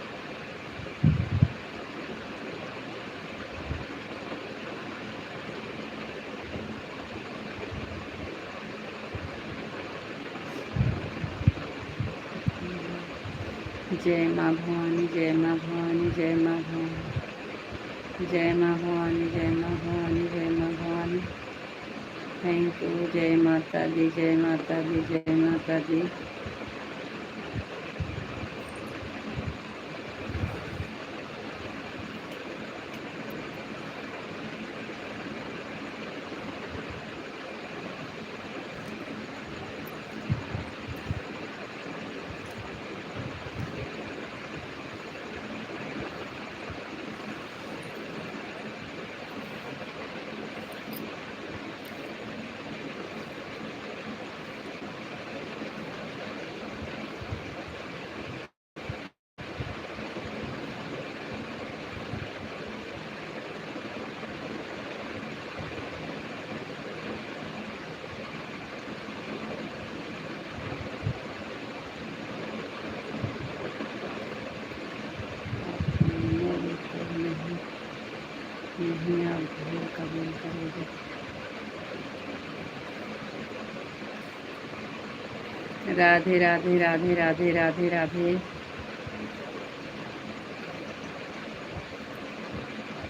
जय माँ भवानी, जय माँ भवानी, जय माँ भवानी, जय माँ भवानी, जय माँ भवानी, जय माँ भवानी। Thank you. जय माता दी, जय माता दी, जय माता दी। नहीं आप भूल कबूल करोगे। राधे राधे राधे राधे राधे राधे।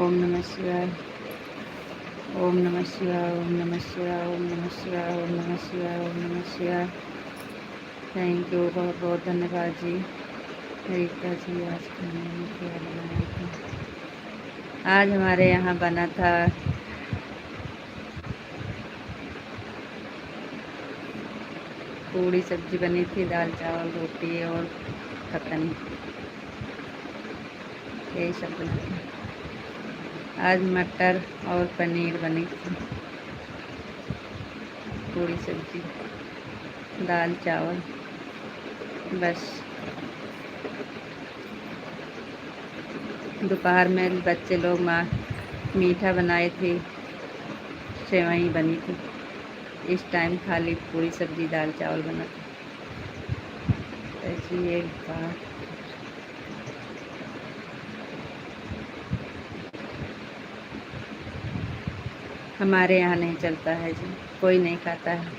ओम नमः शिवाय, ओम नमः शिवाय, ओम नमः शिवाय, ओम नमः शिवाय, ओम नमः शिवाय, ओम नमः शिवाय। थैंक यू, बहुत बहुत धन्यवाद जी। रीता जी, आज खाने में क्या बनाया था? आज हमारे यहाँ बना था पूड़ी सब्जी बनी थी, दाल चावल रोटी और खतन, यही सब बना था। आज मटर और पनीर बनी थी, पूड़ी सब्जी दाल चावल बस। दोपहर में बच्चे लोग माँ मीठा बनाए थे, सेवई बनी थी। इस टाइम खाली पूरी सब्जी दाल चावल बना था। ऐसी एक बात, हमारे यहाँ नहीं चलता है जी, कोई नहीं खाता है।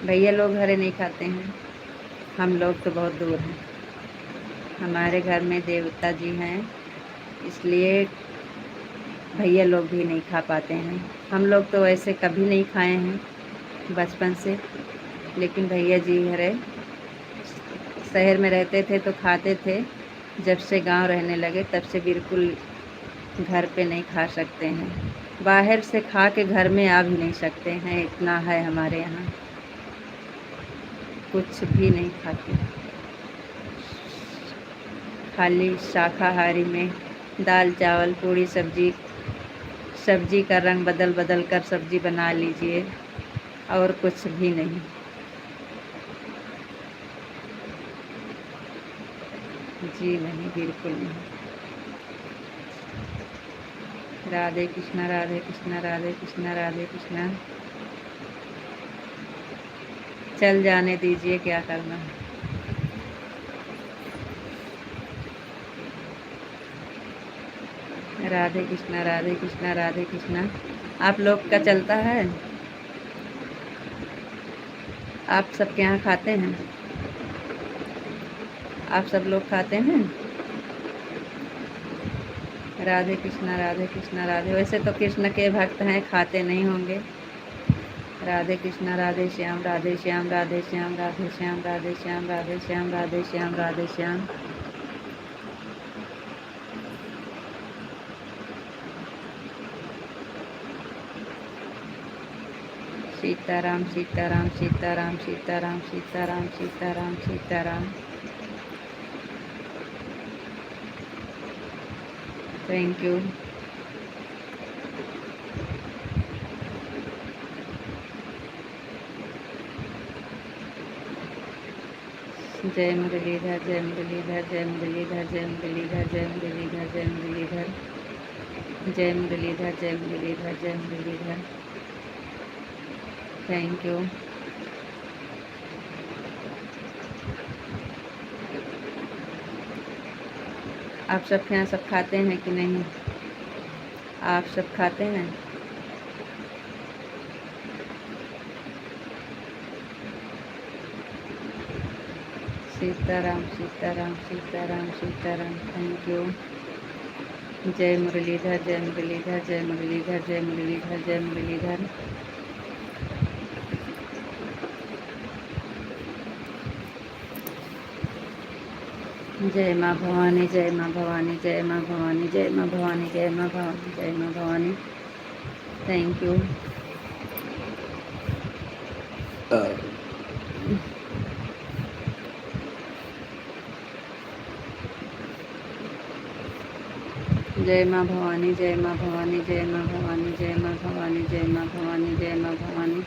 भैया लोग हरे नहीं खाते हैं, हम लोग तो बहुत दूर हैं। हमारे घर में देवता जी हैं, इसलिए भैया लोग भी नहीं खा पाते हैं। हम लोग तो वैसे कभी नहीं खाए हैं बचपन से, लेकिन भैया जी हरे शहर में रहते थे तो खाते थे। जब से गांव रहने लगे तब से बिल्कुल घर पे नहीं खा सकते हैं। बाहर से खा के घर में आ भी नहीं सकते हैं, इतना है हमारे यहाँ, कुछ भी नहीं खाते। खाली शाकाहारी में दाल चावल पूड़ी सब्जी, सब्जी का रंग बदल बदल कर सब्जी बना लीजिए, और कुछ भी नहीं। जी नहीं, बिल्कुल नहीं। राधे कृष्णा, राधे कृष्णा, राधे कृष्णा, राधे कृष्णा। चल जाने दीजिए, क्या करना है। राधे कृष्णा, राधे कृष्णा, राधे कृष्णा। आप लोग का चलता है? आप सबके यहाँ खाते हैं? आप सब लोग खाते हैं? राधे कृष्णा, राधे कृष्णा, राधे। वैसे तो कृष्ण के भक्त हैं, खाते नहीं होंगे। राधे कृष्णा, राधे श्याम, राधे श्याम, राधे श्याम, राधे श्याम, राधे श्याम, राधे श्याम, राधे श्याम, राधे श्याम। सीताराम, सीताराम, सीताराम, सीताराम, सीताराम, सीताराम, सीताराम। Thank you. जय मुरलीधर, जय मुरलीधर, जय मुरलीधर, जय मुरलीधर, जय मुरलीधर, जय मुरलीधर, जय मुरलीधर, जय मुरलीधर, जय मुरलीधर। Thank you. आप सब के यहाँ सब खाते हैं कि नहीं? आप सब खाते हैं? सीताराम, सीताराम, सीताराम, सीताराम। Thank you. जय मुरलीधर, जय मुरलीधर, जय मुरलीधर, जय मुरलीधर, जय मुरलीधर। जय माँ भवानी, जय माँ भवानी, जय माँ भवानी, जय माँ भवानी, जय माँ भवानी, जय माँ भवानी। Thank you. जय माँ भवानी, जय माँ भवानी, जय माँ भवानी, जय माँ भवानी, जय माँ भवानी, जय माँ भवानी,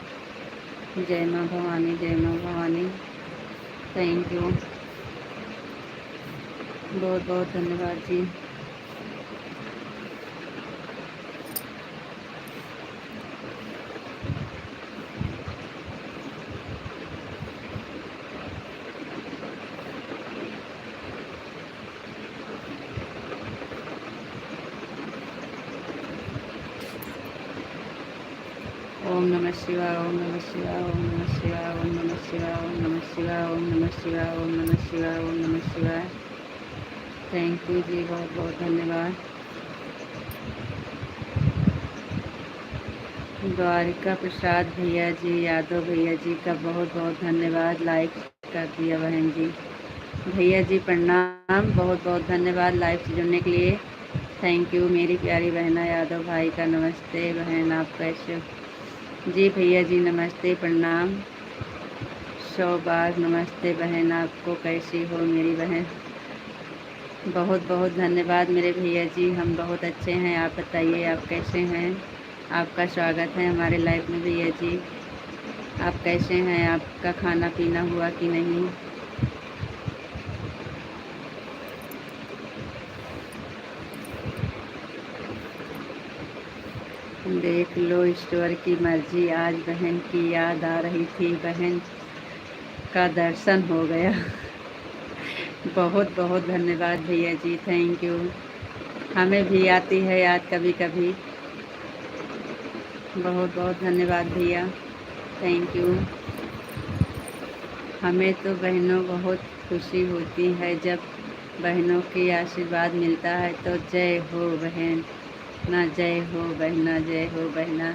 जय माँ भवानी, जय माँ भवानी। थैंक यू, बहुत बहुत धन्यवाद जी। ओम नमः शिवाय, ओम नमः शिवाय, ओम नमः शिवाय, ओम नमः शिवाय, ओम नमः शिवाय, ओम नमः शिवाय, ओम नमः शिवाय, ओम नमः शिवाय। थैंक यू जी, बहुत बहुत धन्यवाद। द्वारिका प्रसाद भैया जी, यादव भैया जी का बहुत बहुत धन्यवाद, लाइक कर दिया बहन जी। भैया जी प्रणाम, बहुत बहुत धन्यवाद लाइव से जुड़ने के लिए, थैंक यू। मेरी प्यारी बहना यादव भाई का नमस्ते बहन, आप कैसे हो? जी भैया जी नमस्ते प्रणाम, 100 बार नमस्ते बहन, आपको कैसी हो मेरी बहन? बहुत बहुत धन्यवाद मेरे भैया जी, हम बहुत अच्छे हैं, आप बताइए आप कैसे हैं? आपका स्वागत है हमारे लाइफ में भैया जी, आप कैसे हैं? आपका खाना पीना हुआ कि नहीं? देख लो ईश्वर की मर्जी, आज बहन की याद आ रही थी, बहन का दर्शन हो गया। बहुत बहुत धन्यवाद भैया जी, थैंक यू। हमें भी आती है याद कभी कभी। बहुत बहुत धन्यवाद भैया, थैंक यू। हमें तो बहनों बहुत खुशी होती है जब बहनों की आशीर्वाद मिलता है, तो जय हो बहन ना, जय हो बहना, जय हो बहना।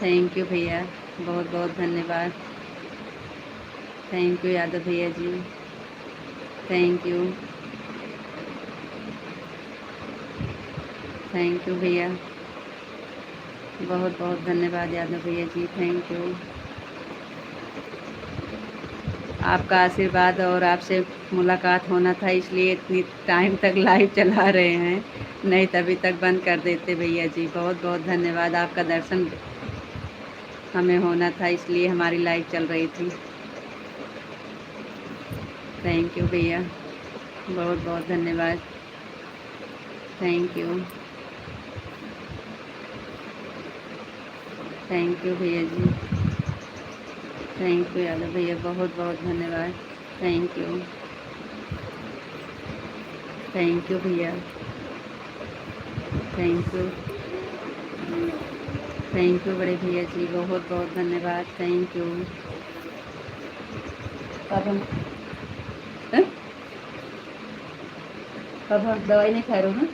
थैंक यू भैया, बहुत बहुत धन्यवाद, थैंक यू यादव भैया जी, थैंक यू, थैंक यू भैया, बहुत बहुत धन्यवाद यादव भैया जी, थैंक यू। आपका आशीर्वाद और आपसे मुलाकात होना था, इसलिए इतनी टाइम तक लाइव चला रहे हैं, नहीं तभी तक बंद कर देते भैया जी। बहुत बहुत धन्यवाद, आपका दर्शन हमें होना था, इसलिए हमारी लाइव चल रही थी। थैंक यू भैया, बहुत बहुत धन्यवाद, थैंक यू, थैंक यू भैया जी, थैंक यू यादव भैया, बहुत बहुत धन्यवाद, थैंक यू, थैंक यू भैया, थैंक यू, थैंक यू बड़े भैया जी, बहुत बहुत धन्यवाद, थैंक यू। कब हम दवाई नहीं खा रहे हो ना?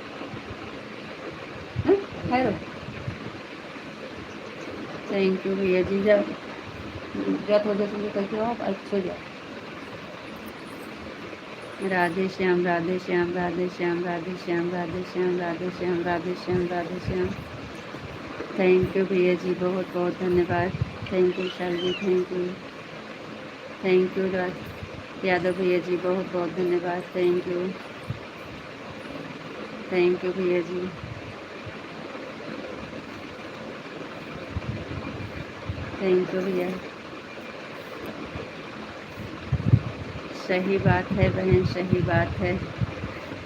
खा रहे हो? थैंक यू भैया जी, जब जब हो जाए करके आओ, अच्छे हो जाओ। राधे श्याम राधे श्याम राधे श्याम राधे श्याम राधे श्याम राधे श्याम राधे श्याम राधे श्याम। थैंक यू भैया जी, बहुत बहुत धन्यवाद, thank you Vishal ji, thank you, thank you Yadav भैया जी, बहुत बहुत धन्यवाद, थैंक यू, थैंक यू भैया जी, थैंक यू भैया। सही बात है बहन, सही बात है।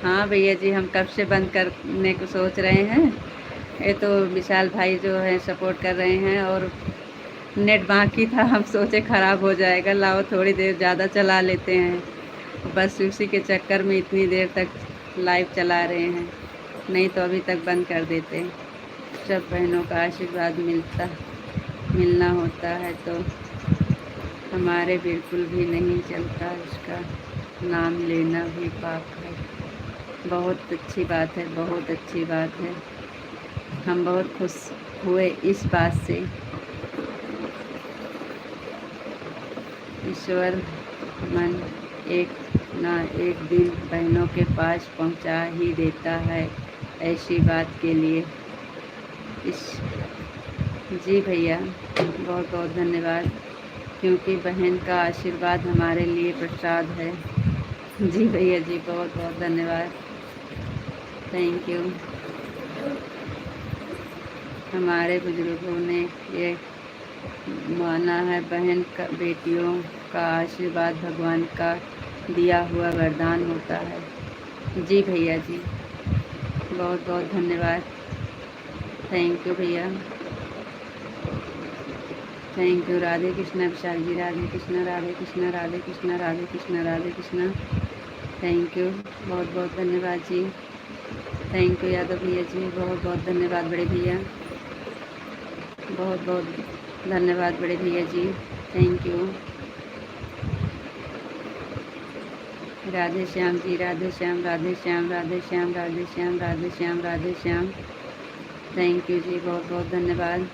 हाँ भैया जी, हम कब से बंद करने को सोच रहे हैं, ये तो विशाल भाई जो है सपोर्ट कर रहे हैं, और नेट बाकी था, हम सोचे ख़राब हो जाएगा, लाओ थोड़ी देर ज़्यादा चला लेते हैं, बस उसी के चक्कर में इतनी देर तक लाइव चला रहे हैं, नहीं तो अभी तक बंद कर देते। सब बहनों का आशीर्वाद मिलना होता है तो हमारे बिल्कुल भी नहीं चलता, इसका नाम लेना भी पाप है। बहुत अच्छी बात है, बहुत अच्छी बात है, हम बहुत खुश हुए इस बात से। ईश्वर मन एक ना एक दिन बहनों के पास पहुंचा ही देता है, ऐसी बात के लिए इस जी भैया, बहुत बहुत धन्यवाद, क्योंकि बहन का आशीर्वाद हमारे लिए प्रसाद है। जी भैया जी, बहुत बहुत धन्यवाद, थैंक यू। हमारे बुजुर्गों ने ये माना है, बहन का बेटियों का आशीर्वाद भगवान का दिया हुआ वरदान होता है। जी भैया जी, बहुत बहुत धन्यवाद, थैंक यू भैया, thank you. Radhe Krishna Vishal ji, Radhe Krishna Radhe Krishna Radhe Krishna Radhe Krishna Radhe Krishna, thank you, बहुत बहुत धन्यवाद जी, थैंक यू यादव भैया जी, बहुत बहुत धन्यवाद बड़े भैया, बहुत बहुत धन्यवाद बड़े भैया जी, thank you. Radhe Shyam ji, Radhe Shyam Radhe Shyam Radhe Shyam Radhe Shyam Radhe Shyam Radhe Shyam, thank you जी, बहुत बहुत धन्यवाद,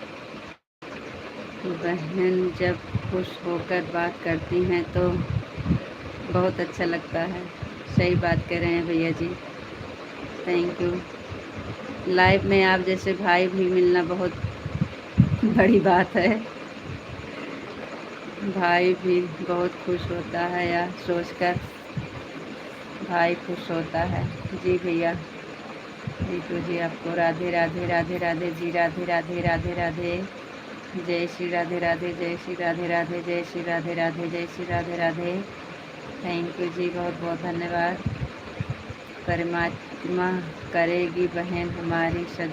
बहन जब खुश होकर बात करती हैं तो बहुत अच्छा लगता है। सही बात कह रहे हैं भैया जी, थैंक यू। लाइफ में आप जैसे भाई भी मिलना बहुत बड़ी बात है। भाई भी बहुत खुश होता है या सोचकर भाई खुश होता है। जी भैया, रीतू जी आपको राधे राधे राधे राधे जी, राधे राधे राधे राधे, जय श्री राधे राधे, जय श्री राधे राधे, जय श्री राधे राधे, जय श्री राधे राधे। थैंक यू जी, बहुत बहुत धन्यवाद। परमात्मा करेगी बहन हमारी सदा